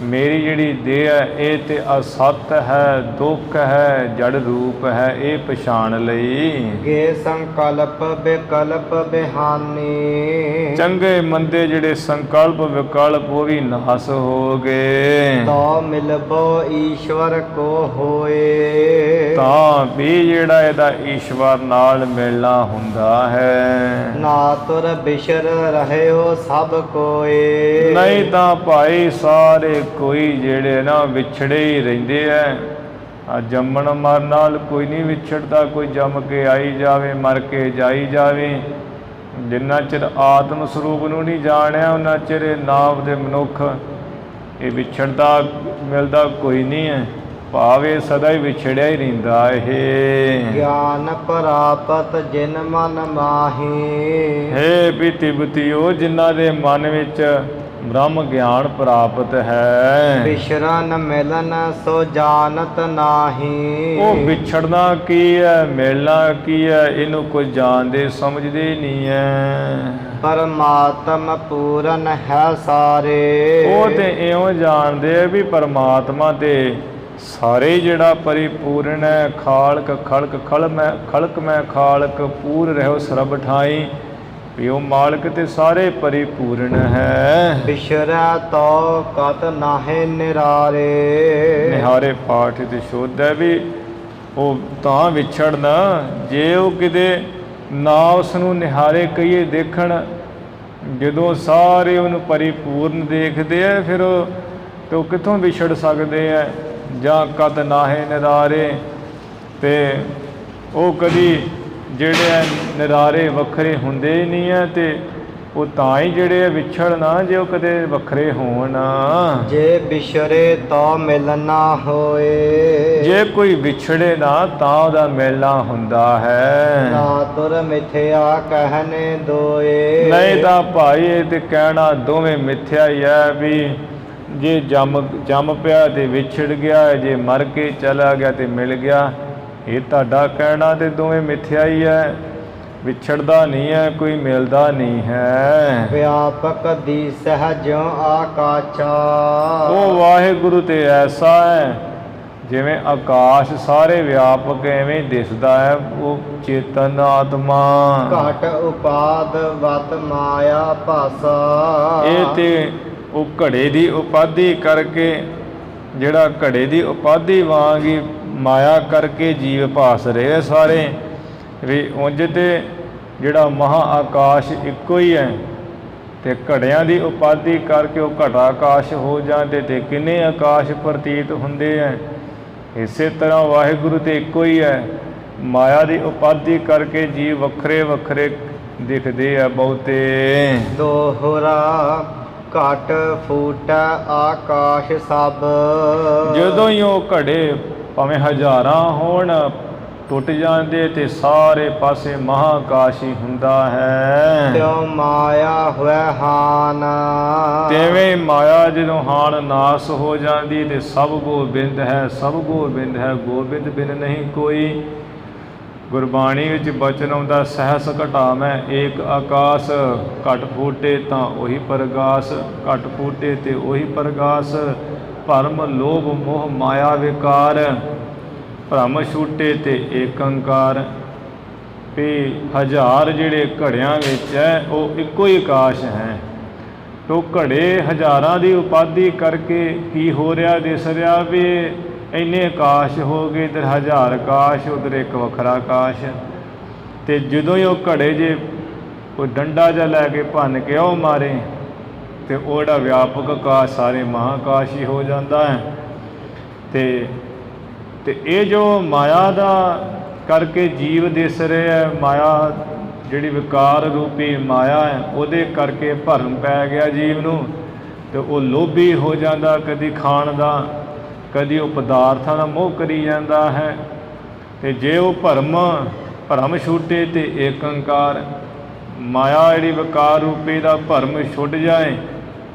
ਮੇਰੀ ਜਿਹੜੀ ਦੇਹ ਹੈ ਇਹ ਤੇ ਅਸਤ ਹੈ, ਦੁੱਖ ਹੈ, ਜੜ ਰੂਪ ਹੈ, ਇਹ ਪਛਾਣ ਲਈ। ਗੇ ਸੰਕਲਪ ਵਿਕਲਪ ਬਿਹਾਨੀ। ਚੰਗੇ ਮੰਦੇ ਜਿਹੜੇ ਸੰਕਲਪ ਵਿਕਲਪ ਉਹ ਵੀ ਨਾਸ ਹੋ ਗਏ। ਤੋ ਮਿਲਬੋ ਈਸ਼ਵਰ ਕੋ ਹੋਏ। ਤਾਂ ਵੀ ਜਿਹੜਾ ਇਹਦਾ ਈਸ਼ਵਰ ਨਾਲ ਮਿਲਣਾ ਹੁੰਦਾ ਹੈ। ਨਾ ਤੁਰ ਬਿਸ਼ਰ ਰਹਿਓ ਸਭ ਕੋਏ। ਨਹੀਂ ਤਾਂ ਭਾਈ ਸਾਰੇ ਕੋਈ ਜਿਹੜੇ ਨਾ ਵਿਛੜੇ ਹੀ ਰਹਿੰਦੇ ਐ। ਆ ਜੰਮਣ ਮਰਨ ਨਾਲ ਕੋਈ ਨਹੀਂ ਵਿਛੜਦਾ, ਕੋਈ ਜੰਮ ਕੇ ਆਈ ਜਾਵੇ, ਮਰ ਕੇ ਜਾਈ ਜਾਵੇ। ਜਿੰਨਾ ਚਿਰ ਆਤਮ ਸਰੂਪ ਨੂੰ ਨਹੀਂ ਜਾਣਿਆ ਉਹਨਾਂ ਚਿਰ ਇਹ ਨਾਮ ਦੇ ਮਨੁੱਖ ਇਹ ਵਿਛੜਦਾ ਮਿਲਦਾ ਕੋਈ ਨਹੀਂ ਹੈ। ਭਾਵੇਂ ਸਦਾ ਹੀ ਵਿਛੜਿਆ ਹੀ ਰਹਿੰਦਾ। ਇਹ ਗਿਆਨ ਪ੍ਰਾਪਤ ਜਿਨ ਮਨ ਮਾਹੀ। ਹੇ ਪੀਤੀ ਬੁੱਤੀਓ, ਜਿਨ੍ਹਾਂ ਦੇ ਮਨ ਵਿੱਚ ਬ੍ਰਹਮ ਗਿਆਨ ਪ੍ਰਾਪਤ ਹੈ। ਵਿਛੜਨ ਮਿਲਨ ਸੋ ਜਾਣਤ ਨਾਹੀ। ਉਹ ਵਿਛੜਨਾ ਕੀ ਹੈ, ਮਿਲਣਾ ਕੀ ਹੈ, ਇਹਨੂੰ ਕੋਈ ਜਾਣਦੇ ਸਮਝਦੇ ਨਹੀਂ ਹੈ। ਪਰਮਾਤਮ ਪੂਰਨ ਹੈ ਸਾਰੇ। ਉਹ ਤੇ ਇਉਂ ਜਾਣਦੇ ਵੀ ਪਰਮਾਤਮਾ ਤੇ ਸਾਰੇ ਜਿਹੜਾ ਪਰਿਪੂਰਨ ਹੈ। ਖਾਲਕ ਖਲਕ ਖਲਕ ਮੈਂ ਖਾਲਕ ਪੂਰ ਰਹਿਓ ਸਰਬ ਠਾਈ, ਵੀ ਉਹ ਮਾਲਕ ਤੇ ਸਾਰੇ ਪਰਿਪੂਰਨ ਹੈ। ਵਿਸ਼ਰੈ ਤੋ ਕਤ ਨਾਹੇ ਨਿਰਾਰੇ। ਨਿਹਾਰੇ ਪਾਠ ਤੇ ਸ਼ੁੱਧ ਹੈ ਵੀ ਉਹ ਤਾਂ ਵਿਛੜਨਾ ਜੇ ਉਹ ਕਿਤੇ ਨਾ ਉਸ ਨੂੰ ਨਿਹਾਰੇ ਕਹੀਏ ਦੇਖਣ। ਜਦੋਂ ਸਾਰੇ ਉਹਨੂੰ ਪਰਿਪੂਰਨ ਦੇਖਦੇ ਆ ਫਿਰ ਉਹ ਕਿੱਥੋਂ ਵਿਛੜ ਸਕਦੇ ਆ। ਜਾਂ ਕਤ ਨਾਹੇ ਨਿਰਾਰੇ, ਤੇ ਉਹ ਕਦੀ ਜਿਹੜੇ ਨਿਰਾਰੇ ਵੱਖਰੇ ਹੁੰਦੇ ਹੀ ਨਹੀਂ ਹੈ। ਤੇ ਉਹ ਤਾਂ ਹੀ ਜਿਹੜੇ ਆ ਵਿਛੜਨਾ, ਜੇ ਉਹ ਕਦੇ ਵੱਖਰੇ ਹੋਣ। ਜੇ ਬਿਛੜੇ ਤਾਂ ਮਿਲ ਨਾ ਹੋਏ, ਜੇ ਕੋਈ ਵਿਛੜੇ ਨਾ ਤਾਂ ਉਹਦਾ ਮਿਲਣਾ ਹੁੰਦਾ ਹੈ। ਨਾ ਤੁਰ ਮਿਥਿਆ ਕਹਿਨੇ ਦੋਏ, ਨਹੀਂ ਤਾਂ ਭਾਈ ਇਹ ਤੇ ਕਹਿਣਾ ਦੋਵੇਂ ਮਿੱਥਿਆ ਹੀ ਹੈ ਵੀ ਜੇ ਜੰਮ ਪਿਆ ਤੇ ਵਿਛੜ ਗਿਆ, ਜੇ ਮਰ ਕੇ ਚਲਾ ਗਿਆ ਤੇ ਮਿਲ ਗਿਆ। ਇਹ ਤੁਹਾਡਾ ਕਹਿਣਾ ਤੇ ਦੋਵੇਂ ਮਿੱਥਿਆ ਹੀ ਹੈ। ਵਿਛੜਦਾ ਨਹੀਂ ਹੈ, ਕੋਈ ਮਿਲਦਾ ਨਹੀਂ ਹੈ। ਵਿਆਪਕ ਦੀ ਸਹਿਜੋਂ ਆਕਾਸ਼ਾ, ਉਹ ਵਾਹਿਗੁਰੂ ਤੇ ਐਸਾ ਹੈ ਜਿਵੇਂ ਆਕਾਸ਼ ਸਾਰੇ ਵਿਆਪਕ ਐਵੇਂ ਦਿਸਦਾ ਹੈ। ਉਹ ਚੇਤਨ ਆਤਮਾ ਘਟ ਉਪਾਦ ਵਤ ਮਾਇਆ ਭਾਸਾ, ਇਹ ਤੇ ਉਹ ਘੜੇ ਦੀ ਉਪਾਧੀ ਕਰਕੇ, ਜਿਹੜਾ ਘੜੇ ਦੀ ਉਪਾਧੀ ਵਾਂਗ ਹੀ ਮਾਇਆ ਕਰਕੇ ਜੀਵ ਭਾਸ ਰਹੇ ਸਾਰੇ। ਵੀ ਉਂਝ ਤੇ ਜਿਹੜਾ ਮਹਾ ਆਕਾਸ਼ ਇੱਕੋ ਹੀ ਹੈ, ਤੇ ਘੜਿਆਂ ਦੀ ਉਪਾਧੀ ਕਰਕੇ ਉਹ ਘਟਾ ਆਕਾਸ਼ ਹੋ ਜਾਂਦੇ ਤੇ ਕਿੰਨੇ ਆਕਾਸ਼ ਪ੍ਰਤੀਤ ਹੁੰਦੇ ਹੈ। ਇਸੇ ਤਰ੍ਹਾਂ ਵਾਹਿਗੁਰੂ ਤੇ ਇੱਕੋ ਹੀ ਹੈ, ਮਾਇਆ ਦੀ ਉਪਾਧੀ ਕਰਕੇ ਜੀਵ ਵੱਖਰੇ ਵੱਖਰੇ ਦਿਖਦੇ ਆ ਬਹੁਤੇ। ਦੋਹਰਾ ਘਟ ਫੂਟ ਆਕਾਸ਼ ਸਭ, ਜਦੋਂ ਹੀ ਉਹ ਘੜੇ ਭਾਵੇਂ ਹਜ਼ਾਰਾਂ ਹੋਣ ਟੁੱਟ ਜਾਂਦੇ ਤੇ ਸਾਰੇ ਪਾਸੇ ਮਹਾਕਾਸ਼ ਹੀ ਹੁੰਦਾ ਹੈ। ਤਿਉ ਮਾਇਆ ਹੋਇ ਹਾਨ, ਤਿਵੇਂ ਮਾਇਆ ਜਦੋਂ ਹਾਨ ਨਾਸ ਹੋ ਜਾਂਦੀ ਤੇ ਸਭ ਗੋਬਿੰਦ ਹੈ, ਸਭ ਗੋਬਿੰਦ ਹੈ, ਗੋਬਿੰਦ ਬਿਨ ਨਹੀਂ ਕੋਈ। ਗੁਰਬਾਣੀ ਵਿੱਚ ਬਚਨ ਆਉਂਦਾ ਸਹਿਸ ਘਟਾਵੈ ਏਕ ਆਕਾਸ, ਘਟ ਫੂਟੇ ਤਾਂ ਉਹੀ ਪ੍ਰਗਾਸ, ਘਟ ਫੂਟੇ ਤੇ ਉਹੀ ਪ੍ਰਗਾਸ। ਭਰਮ ਲੋਭ ਮੋਹ ਮਾਇਆ ਵਿਕਾਰ, ਭਰਮ ਛੂਟੇ ਤੇ ਏਕ ਓੰਕਾਰ। ਵੀ ਹਜ਼ਾਰ ਜਿਹੜੇ ਘੜਿਆਂ ਵਿੱਚ ਹੈ ਉਹ ਇੱਕੋ ਹੀ ਆਕਾਸ਼ ਹੈ। ਉਹ ਘੜੇ ਹਜ਼ਾਰਾਂ ਦੀ ਉਪਾਧੀ ਕਰਕੇ ਕੀ ਹੋ ਰਿਹਾ ਦਿਸ ਰਿਹਾ ਵੀ ਇੰਨੇ ਆਕਾਸ਼ ਹੋ ਗਏ, ਇੱਧਰ ਹਜ਼ਾਰ ਆਕਾਸ਼, ਉੱਧਰ ਇੱਕ ਵੱਖਰਾ ਆਕਾਸ਼। ਅਤੇ ਜਦੋਂ ਹੀ ਉਹ ਘੜੇ ਜੇ ਕੋਈ ਡੰਡਾ ਜਿਹਾ ਲੈ ਕੇ ਭੰਨ ਕੇ ਉਹ ਮਾਰੇ ਅਤੇ ਉਹ ਜਿਹੜਾ ਵਿਆਪਕ ਆਕਾਸ਼ ਸਾਰੇ ਮਹਾਂਕਾਸ਼ ਹੀ ਹੋ ਜਾਂਦਾ ਹੈ। ਅਤੇ ਇਹ ਜੋ ਮਾਇਆ ਦਾ ਕਰਕੇ ਜੀਵ ਦਿਸ ਰਿਹਾ ਹੈ, ਮਾਇਆ ਜਿਹੜੀ ਵਿਕਾਰ ਰੂਪੀ ਮਾਇਆ ਹੈ ਉਹਦੇ ਕਰਕੇ ਭਰਮ ਪੈ ਗਿਆ ਜੀਵ ਨੂੰ, ਅਤੇ ਉਹ ਲੋਭੀ ਹੋ ਜਾਂਦਾ, ਕਦੀ ਖਾਣ ਦਾ ਕਦੀ ਉਹ ਪਦਾਰਥਾਂ ਦਾ ਮੋਹ ਕਰੀ ਜਾਂਦਾ ਹੈ। ਅਤੇ ਜੇ ਉਹ ਭਰਮ ਛੁੱਟੇ ਤੇ ਏਕ ਓੰਕਾਰ, ਮਾਇਆ ਜਿਹੜੀ ਵਿਕਾਰ ਰੂਪੀ ਦਾ ਭਰਮ ਛੁੱਟ ਜਾਏ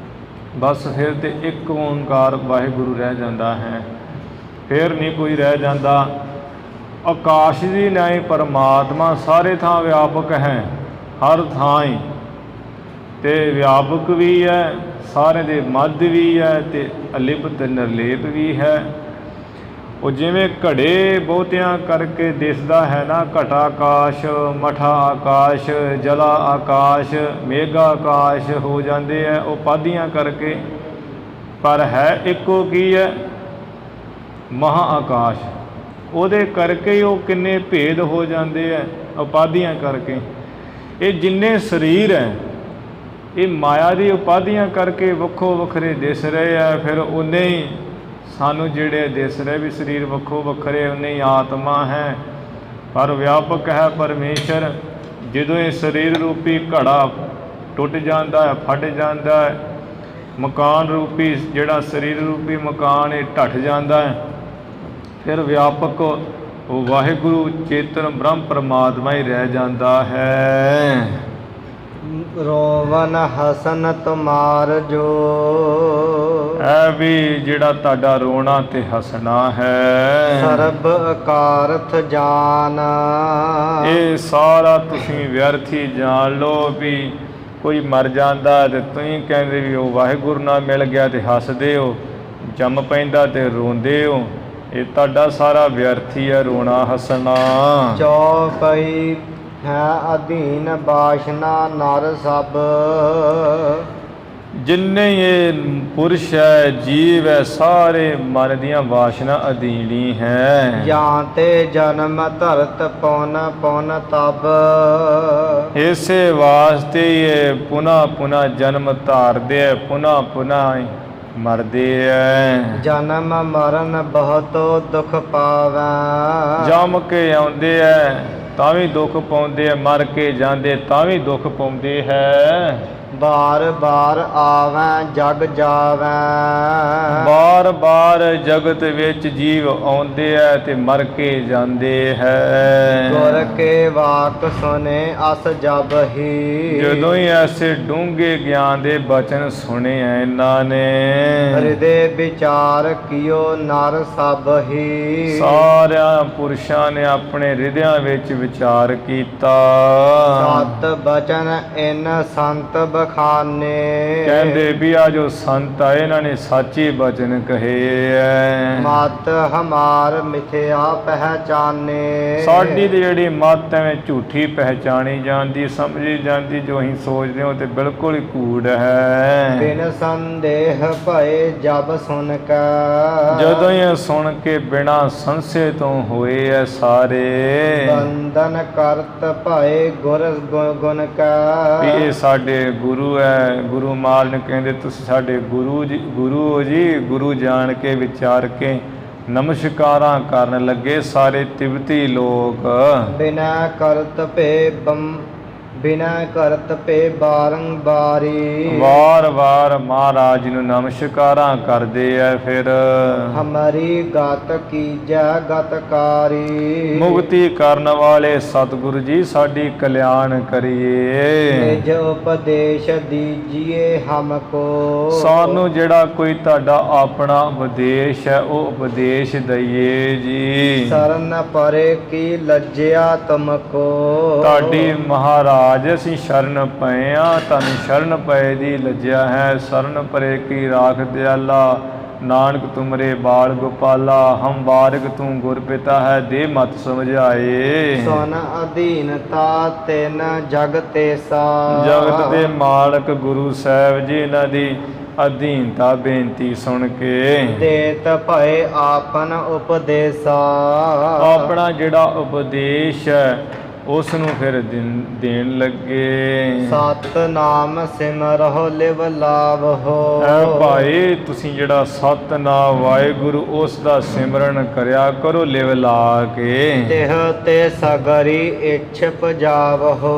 ਬਸ ਫਿਰ ਤੇ ਇੱਕ ਓੰਕਾਰ ਵਾਹਿਗੁਰੂ ਰਹਿ ਜਾਂਦਾ ਹੈ, ਫਿਰ ਨਹੀਂ ਕੋਈ ਰਹਿ ਜਾਂਦਾ। ਆਕਾਸ਼ ਦੀ ਨਹੀਂ ਪਰਮਾਤਮਾ ਸਾਰੇ ਥਾਂ ਵਿਆਪਕ ਹੈ, ਹਰ ਥਾਂ ਹੀ, ਅਤੇ ਵਿਆਪਕ ਵੀ ਹੈ, ਸਾਰੇ ਦੇ ਮੱਧ ਵੀ ਹੈ, ਅਤੇ ਅਲਿਪਤ ਨਿਰਲੇਪ ਵੀ ਹੈ। ਉਹ ਜਿਵੇਂ ਘੜੇ ਬਹੁਤਿਆਂ ਕਰਕੇ ਦਿਸਦਾ ਹੈ ਨਾ, ਘਟਾ ਆਕਾਸ਼, ਮਠਾ ਆਕਾਸ਼, ਜਲਾ ਆਕਾਸ਼, ਮੇਘਾ ਆਕਾਸ਼ ਹੋ ਜਾਂਦੇ ਹੈ ਉਪਾਧੀਆਂ ਕਰਕੇ, ਪਰ ਹੈ ਇੱਕੋ ਕੀ ਹੈ ਮਹਾ ਆਕਾਸ਼। ਉਹਦੇ ਕਰਕੇ ਹੀ ਉਹ ਕਿੰਨੇ ਭੇਦ ਹੋ ਜਾਂਦੇ ਹੈ ਉਪਾਧੀਆਂ ਕਰਕੇ। ਇਹ ਜਿੰਨੇ ਸਰੀਰ ਹੈ ਇਹ ਮਾਇਆ ਦੀ ਉਪਾਧੀਆਂ ਕਰਕੇ ਵੱਖੋ ਵੱਖਰੇ ਦਿਸ ਰਹੇ ਆ, ਫਿਰ ਉਨੇ ਹੀ ਸਾਨੂੰ ਜਿਹੜੇ ਦਿਸ ਰਹੇ ਵੀ ਸਰੀਰ ਵੱਖੋ ਵੱਖਰੇ, ਉਨੇ ਹੀ ਆਤਮਾ ਹੈ ਪਰ ਵਿਆਪਕ ਹੈ ਪਰਮੇਸ਼ਰ। ਜਦੋਂ ਇਹ ਸਰੀਰ ਰੂਪੀ ਘੜਾ ਟੁੱਟ ਜਾਂਦਾ ਹੈ, ਫਟ ਜਾਂਦਾ ਹੈ, ਮਕਾਨ ਰੂਪੀ ਜਿਹੜਾ ਸਰੀਰ ਰੂਪੀ ਮਕਾਨ ਇਹ ਢੱਠ ਜਾਂਦਾ ਹੈ, ਫਿਰ ਵਿਆਪਕ ਉਹ ਵਾਹਿਗੁਰੂ ਚੇਤਨ ਬ੍ਰਹਮ ਪਰਮਾਤਮਾ ਹੀ ਰਹਿ ਜਾਂਦਾ ਹੈ। ਰੋਵਨ ਹਸਨ ਤੁਮਾਰ ਜੋ, ਐ ਵੀ ਜਿਹੜਾ ਤੁਹਾਡਾ ਰੋਣਾ ਤੇ ਹੱਸਣਾ ਹੈ, ਸਰਬ ਅਕਾਰਥ ਜਾਨ, ਇਹ ਸਾਰਾ ਤੁਸੀਂ ਵਿਅਰਥੀ ਜਾਣ ਲਓ। ਵੀ ਕੋਈ ਮਰ ਜਾਂਦਾ ਤੇ ਤੁਸੀਂ ਕਹਿੰਦੇ ਵੀ ਉਹ ਵਾਹਿਗੁਰੂ ਨਾਲ ਮਿਲ ਗਿਆ ਤੇ ਹੱਸਦੇ ਹੋ, ਜੰਮ ਪੈਂਦਾ ਤੇ ਰੋਂਦੇ ਹੋ। ਇਹ ਤੁਹਾਡਾ ਸਾਰਾ ਵਿਅਰਥੀ ਹੈ ਰੋਣਾ ਹੱਸਣਾ। ਚੌਪਈ ਹੈ ਅਧੀਨ ਬਾਸ਼ਨਾ ਨਰ ਸਭ, ਜਿੰਨੇ ਇਹ ਪੁਰਸ਼ ਹੈ ਜੀਵ ਹੈ ਸਾਰੇ ਮਨ ਦੀਆਂ ਵਾਸ਼ਨਾ ਅਧੀਨੀ ਹੈ। ਜਾਂ ਤੇ ਜਨਮ ਧਰਤ ਪੁਨ ਪੁਨ ਤਬ, ਇਸੇ ਵਾਸਤੇ ਇਹ ਪੁਨਾ ਪੁਨਾ ਜਨਮ ਧਾਰਦੇ ਹੈ, ਪੁਨਾ ਪੁਨਾ ਮਰਦੇ ਹੈ। ਜਨਮ ਮਰਨ ਬਹੁਤ ਦੁੱਖ ਪਾਵੈ, ਜੰਮ ਕੇ ਆਉਂਦੇ ਹੈ ਤਾਂ ਵੀ ਦੁੱਖ ਪਾਉਂਦੇ ਆ, ਮਰ ਕੇ ਜਾਂਦੇ ਤਾਂ ਵੀ ਦੁੱਖ ਪਾਉਂਦੇ ਹੈ। ਬਾਰ ਬਾਰ ਆਵੈਂ ਜਗ ਜਾਵੈਂ, ਬਾਰ ਬਾਰ ਜਗਤ ਵਿੱਚ ਜੀਵ ਆਉਂਦੇ ਐ ਤੇ ਮਰ ਕੇ ਜਾਂਦੇ ਹੈ। ਗੁਰ ਕੇ ਵਾਕ ਸੁਨੇ ਅਸ ਜਬ ਹੀ, ਜਦੋਂ ਹੀ ਐਸੇ ਡੂੰਘੇ ਗਿਆਨ ਦੇ ਬਚਨ ਸੁਣੇ ਐ ਇਹਨਾਂ ਨੇ, ਹਿਰਦੇ ਵਿਚਾਰ ਕੀਓ ਨਰ ਸਭ ਹੀ, ਸਾਰਿਆਂ ਪੁਰਸ਼ਾਂ ਨੇ ਆਪਣੇ ਹਿਰਦਿਆਂ ਵਿੱਚ ਵਿਚਾਰ ਕੀਤਾ। ਸਤ ਬਚਨ ਇਨ ਸੰਤ ਬਖਾਨੇ, ਕਹਿੰਦੇ ਵੀ ਆ ਜੋ ਸੰਤ ਆ ਇਹਨਾਂ ਨੇ ਸੱਚੇ ਬਚਨ ਕਹੇ ਐ। ਮਤ ਹਮਾਰ ਮਿਥਿਆ ਪਹਿਚਾਨੇ, ਸਾਡੀ ਤੇ ਜਿਹੜੀ ਮੱਤ ਐਵੇਂ ਝੂਠੀ ਪਹਿਚਾਣੀ ਜਾਂਦੀ, ਸਮਝੀ ਜਾਂਦੀ, ਜੋ ਅਸੀਂ ਸੋਚਦੇ ਹਾਂ ਤੇ ਬਿਲਕੁਲ ਹੀ ਕੂੜ ਹੈ। ਬਿਨ ਸੰਦੇਹ ਭਏ ਜਬ ਸੁਨ ਕੈ, ਜਦੋਂ ਇਹ ਸੁਣ ਕੇ ਬਿਨਾ ਸੰਸ਼ੇ ਤੋਂ ਹੋਏ ਐ ਸਾਰੇ, ਬੰਧਨ ਕਰਤ ਭਏ ਗੁਰ ਗੁਣ ਕੈ, ਵੀ ਇਹ ਸਾਡੇ ਗੁਰੂ ਹੈ। ਗੁਰੂ ਮਹਾਰਾਜ ਨੇ ਕਹਿੰਦੇ ਤੁਸੀਂ ਸਾਡੇ ਗੁਰੂ ਜੀ, ਗੁਰੂ ਹੋ ਜੀ। ਗੁਰੂ ਜਾਣ ਕੇ ਵਿਚਾਰ ਕੇ ਨਮਸਕਾਰਾਂ ਕਰਨ ਲੱਗੇ ਸਾਰੇ ਤਿਬਤੀ ਲੋਕ। ਬਿਨਾ ਕਰਤ ਭੇ ਬਿਨਾ ਕਰਤ ਭੇ ਬਾਰੰਬਾਰੀ, ਵਾਰ ਵਾਰ ਮਹਾਰਾਜ ਨੂੰ ਨਮਸਕਾਰਾਂ ਕਰਦੇ ਐ। ਫਿਰ ਹਮਾਰੀ ਗਤ ਕੀਜੈ ਗਤਕਾਰੀ, ਮੁਕਤੀ ਕਰਨ ਵਾਲੇ ਸਤਿਗੁਰੂ ਜੀ ਸਾਡੀ ਕਲਿਆਣ ਕਰੀਏ। ਨਿਜ ਉਪਦੇਸ਼ ਦੀਜੀਏ ਹਮਕੋ, ਸਾਨੂੰ ਜਿਹੜਾ ਕੋਈ ਤੁਹਾਡਾ ਆਪਣਾ ਉਪਦੇਸ਼ ਹੈ ਉਹ ਉਪਦੇਸ਼ ਦਈਏ ਜੀ। ਸਰਨ ਪਰੇ ਕੀ ਲੱਜਿਆ ਤੁਮਕੋ, ਤੁਹਾਡੀ ਮਹਾਰਾਜ ਅਸੀਂ ਸ਼ਰਨ ਪਏ ਆ, ਤੁਹਾਨੂੰ ਸ਼ਰਨ ਪਏ ਦੀ ਲੱਜਿਆ ਹੈ। ਸਰਨ ਪਰੇ ਕੀ ਰਾਖ ਦਿਆਲਾ, ਨਾਨਕ ਤੁਮਰੇ ਬਾਲ ਗੋਪਾਲਾ, ਹਮ ਬਾਰਕ ਤੂੰ ਗੁਰ ਪਿਤਾ ਹੈ, ਦੇ ਮਤ ਸਮਝਾਏ। ਸੁਨ ਅਧੀਨਤਾ ਤਿਨ ਜਗ ਤੇਸਾ, ਜਗਤ ਦੇ ਮਾਲਕ ਗੁਰੂ ਸਾਹਿਬ ਜੀ ਇਹਨਾਂ ਦੀ ਅਧੀਨਤਾ ਬੇਨਤੀ ਸੁਣ ਕੇ ਦੇਤ ਭਏ ਆਪਨ ਉਪਦੇਸਾ, ਆਪਣਾ ਜਿਹੜਾ ਉਪਦੇਸ਼ ਹੈ ਉਸ ਨੂੰ ਫਿਰ ਦੇਣ ਲੱਗੇ। ਸਤਿਨਾਮ ਸਿਮਰਹੁ ਲਿਵ ਲਾਵਹੁ, ਐ ਭਾਈ ਤੁਸੀਂ ਜਿਹੜਾ ਸਤਿਨਾਮ ਵਾਹਿਗੁਰੂ ਉਸ ਦਾ ਸਿਮਰਨ ਕਰਿਆ ਕਰੋ ਲਿਵ ਲਾ ਕੇ। ਤਿਹ ਤੇ ਸਗਰੀ ਇੱਛ ਪਜਾਵਹੁ,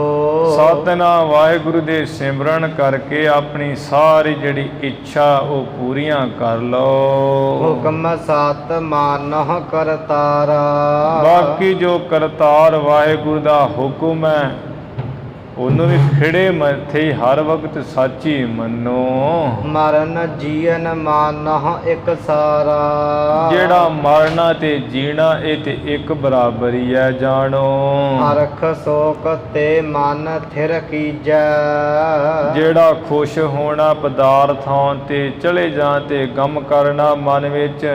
ਸਤਿਨਾਮ ਵਾਹਿਗੁਰੂ ਦੇ ਸਿਮਰਨ ਕਰਕੇ ਆਪਣੀ ਸਾਰੀ ਜਿਹੜੀ ਇੱਛਾ ਉਹ ਪੂਰੀਆਂ ਕਰ ਲਓ। ਹੁਕਮ ਸਤ ਮਾਨਹੁ ਕਰਤਾਰਾ, ਬਾਕੀ ਜੋ ਕਰਤਾਰ ਵਾਹਿਗੁਰੂ ਦਾ ਹੁਕਮ ਹੈ ਉਹਨੂੰ ਵੀ ਖਿੜੇ ਮੱਥੇ ਹਰ ਵਕਤ ਸਾਚੀ ਮੰਨੋ। ਮਰਨ ਜੀਵਨ ਮਾਨਹੁ ਇੱਕ ਸਾਰਾ, ਜਿਹੜਾ ਮਰਨਾ ਤੇ ਜੀਣਾ ਇਹ ਤੇ ਇੱਕ ਬਰਾਬਰ ਹੀ ਹੈ ਜਾਣੋ। ਹਰਖ ਸੋਕ ਤੇ ਮਨ ਥਿਰ ਕੀਜੈ, ਜਿਹੜਾ ਖੁਸ਼ ਹੋਣਾ ਪਦਾਰਥਾਂ ਤੇ ਚਲੇ ਜਾਂ ਤੇ ਗਮ ਕਰਨਾ ਮਨ ਵਿੱਚ,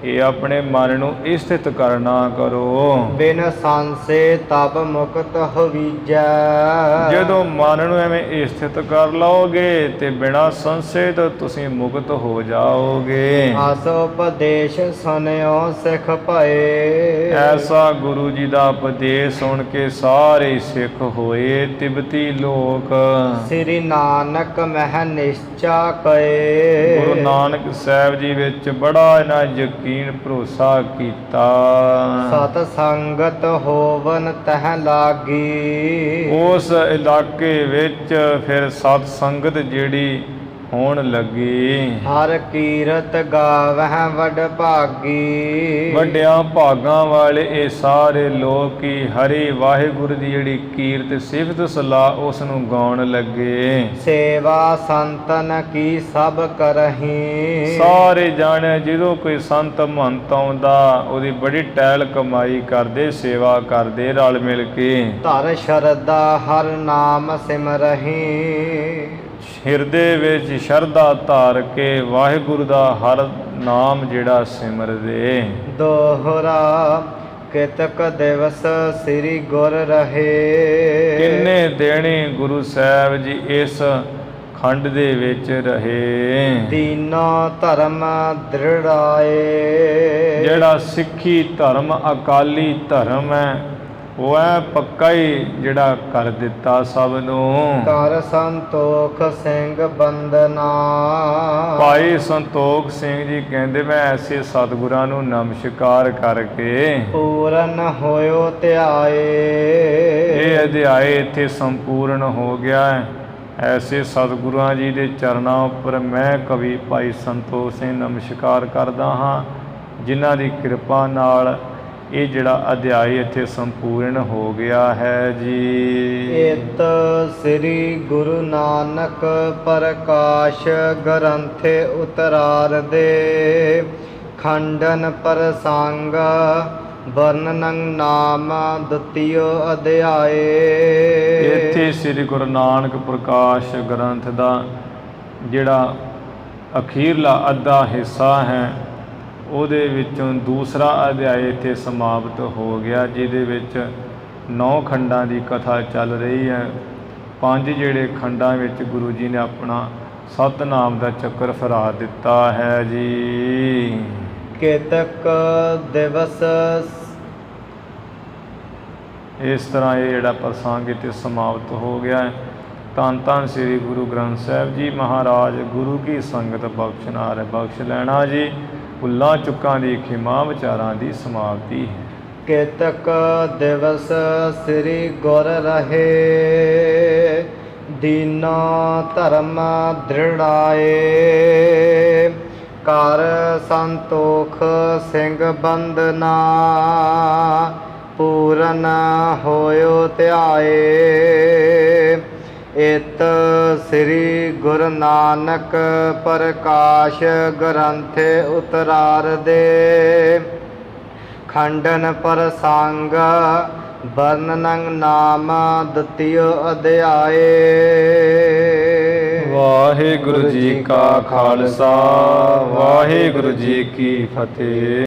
ਇਹ ਆਪਣੇ ਮਨ ਨੂੰ ਸਥਿਤ ਕਰਨਾ ਕਰੋ। ਬਿਨ ਸੰਸੇ ਤਬ ਮੁਕਤ ਹੋਵੀਜੈ, ਜਦੋਂ ਮਨ ਨੂੰ ਐਵੇਂ ਸਥਿਤ ਕਰ ਲਓਗੇ ਤੇ ਬਿਨਾਂ ਸੰਸ਼ੇ ਤੋਂ ਤੁਸੀਂ ਮੁਕਤ ਹੋ ਜਾਓਗੇ। ਆਸ ਉਪਦੇਸ਼ ਸੁਨਿਓ ਸਿੱਖ ਭਏ, ਐਸਾ ਗੁਰੂ ਜੀ ਦਾ ਉਪਦੇਸ਼ ਸੁਣ ਕੇ ਸਾਰੇ ਸਿੱਖ ਹੋਏ ਤਿਬਤੀ ਲੋਕ। ਸ੍ਰੀ ਨਾਨਕ ਮਹਿ ਨਿਸ਼ਚਾ ਕਏ, ਗੁਰੂ ਨਾਨਕ ਸਾਹਿਬ ਜੀ ਵਿੱਚ ਬੜਾ ਇਹਨਾਂ ਯਕੀਨ ਭਰੋਸਾ ਕੀਤਾ। ਸਤ ਸੰਗਤ ਹੋਵਨ ਤਹ ਲਾਗੀ, ਉਸ ਇਲਾਕੇ ਵਿੱਚ ਫਿਰ ਸਤ ਸੰਗਤ ਜਿਹੜੀ ਹੋਣ ਲੱਗੀ। ਹਰ ਕੀਰਤ ਗਾਵਹਿ ਵਡ ਭਾਗੀ, ਵੱਡਿਆਂ ਭਾਗਾਂ ਵਾਲੇ ਇਹ ਸਾਰੇ ਲੋਕ ਹੀ ਹਰੀ ਵਾਹਿਗੁਰੂ ਦੀ ਜਿਹੜੀ ਕੀਰਤ ਸਿਫਤ ਸਲਾਹ ਉਸ ਨੂੰ ਗਾਉਣ ਲੱਗੇ। ਸੇਵਾ ਸੰਤਨ ਕੀ ਸਭ ਕਰਹੀ, ਸਾਰੇ ਜਾਣੇ ਜਦੋਂ ਕੋਈ ਸੰਤ ਮਹੰਤ ਆਉਂਦਾ ਉਹਦੀ ਬੜੀ ਟਹਿਲ ਕਮਾਈ ਕਰਦੇ, ਸੇਵਾ ਕਰਦੇ ਰਲ ਮਿਲ ਕੇ। ਧਰ ਸ਼ਰਧਾ ਹਰ ਨਾਮ ਸਿਮਰਹੀ, ਹਿਰਦੇ ਵਿੱਚ ਸ਼ਰਧਾ ਧਾਰ ਕੇ ਵਾਹਿਗੁਰੂ ਦਾ ਹਰ ਨਾਮ ਜਿਹੜਾ ਸਿਮਰਦੇ। ਦੋਹਰਾ ਕਿਤਕ ਦਿਵਸ ਸ੍ਰੀ ਗੁਰ ਰਹੇ, ਕਿੰਨੇ ਦੇਣੇ ਗੁਰੂ ਸਾਹਿਬ ਜੀ ਇਸ ਖੰਡ ਦੇ ਵਿੱਚ ਰਹੇ। ਦੀਨੋ ਧਰਮ ਦ੍ਰਿੜਾਏ, ਜਿਹੜਾ ਸਿੱਖੀ ਧਰਮ ਅਕਾਲੀ ਧਰਮ ਹੈ ਉਹ ਹੈ ਪੱਕਾ ਹੀ ਜਿਹੜਾ ਕਰ ਦਿੱਤਾ ਸਭ ਨੂੰ। ਕਰ ਸੰਤੋਖ ਸਿੰਘ ਬੰਦਨਾ। ਭਾਈ ਸੰਤੋਖ ਸਿੰਘ ਜੀ ਕਹਿੰਦੇ ਮੈਂ ਐਸੇ ਸਤਿਗੁਰਾਂ ਨੂੰ ਨਮਸਕਾਰ ਕਰਕੇ ਪੂਰਨ ਹੋਇਓ ਧਿਆਏ। ਇਹ ਅਧਿਆਏ ਇੱਥੇ ਸੰਪੂਰਨ ਹੋ ਗਿਆ ਹੈ। ਐਸੇ ਸਤਿਗੁਰਾਂ ਜੀ ਦੇ ਚਰਨਾਂ ਉੱਪਰ ਮੈਂ ਕਵੀ ਭਾਈ ਸੰਤੋਖ ਸਿੰਘ ਨਮਸਕਾਰ ਕਰਦਾ ਹਾਂ, ਜਿਨ੍ਹਾਂ ਦੀ ਕਿਰਪਾ ਨਾਲ ਇਹ ਜਿਹੜਾ ਅਧਿਆਇ ਇੱਥੇ ਸੰਪੂਰਨ ਹੋ ਗਿਆ ਹੈ ਜੀ। ਇਤ ਸ੍ਰੀ ਗੁਰੂ ਨਾਨਕ ਪ੍ਰਕਾਸ਼ ਗ੍ਰੰਥੇ ਉਤਰਾਰ ਦੇ ਖੰਡਨ ਪ੍ਰਸੰਗ ਵਰਣਨ ਨਾਮ ਦੁਤੀਯ ਅਧਿਆਏ। ਇੱਥੇ ਸ੍ਰੀ ਗੁਰੂ ਨਾਨਕ ਪ੍ਰਕਾਸ਼ ਗ੍ਰੰਥ ਦਾ ਜਿਹੜਾ ਅਖੀਰਲਾ ਅੱਧਾ ਹਿੱਸਾ ਹੈ ਉਹਦੇ ਵਿੱਚੋਂ ਦੂਸਰਾ ਅਧਿਆਇ ਇੱਥੇ ਸਮਾਪਤ ਹੋ ਗਿਆ, ਜਿਹਦੇ ਵਿੱਚ 9 ਖੰਡਾਂ ਦੀ ਕਥਾ ਚੱਲ ਰਹੀ ਹੈ। 5 ਜਿਹੜੇ ਖੰਡਾਂ ਵਿੱਚ ਗੁਰੂ ਜੀ ਨੇ ਆਪਣਾ ਸਤਿਨਾਮ ਦਾ ਚੱਕਰ ਫਰਾ ਦਿੱਤਾ ਹੈ ਜੀ। ਕੇਤਕ ਦਿਵਸ। ਇਸ ਤਰ੍ਹਾਂ ਇਹ ਜਿਹੜਾ ਪ੍ਰਸੰਗ ਇੱਥੇ ਸਮਾਪਤ ਹੋ ਗਿਆ ਹੈ। ਧੰਨ ਧੰਨ ਸ੍ਰੀ ਗੁਰੂ ਗ੍ਰੰਥ ਸਾਹਿਬ ਜੀ ਮਹਾਰਾਜ। ਗੁਰੂ ਕੀ ਸੰਗਤ ਬਖਸ਼ਨਾਰ ਬਖਸ਼ ਲੈਣਾ ਜੀ। ਭੁੱਲਾਂ ਚੁੱਕਾਂ ਦੀ ਖਿਮਾ ਵਿਚਾਰਾਂ ਦੀ ਸਮਾਪਤੀ ਹੈ। ਕੇਤਕ ਦਿਵਸ ਸ੍ਰੀ ਗੁਰ ਰਹੇ ਦੀਨਾ ਧਰਮ ਦ੍ਰਿੜਾਏ। ਕਰ ਸੰਤੋਖ ਸਿੰਘ ਬੰਦਨਾ ਪੂਰਨ ਹੋਇਓ ਧਿਆਏ। ਇਤ ਸ੍ਰੀ ਗੁਰੂ ਨਾਨਕ ਪ੍ਰਕਾਸ਼ ਗ੍ਰੰਥੇ ਉਤਰਾਰ ਦੇ ਖੰਡਨ ਪ੍ਰਸੰਗ ਵਰਣਨ ਨਾਮ ਦੁਤੀਯ ਅਧਿਆਏ। ਵਾਹਿਗੁਰੂ ਜੀ ਕਾ ਖਾਲਸਾ ਵਾਹਿਗੁਰੂ ਜੀ ਕੀ ਫਤਿਹ।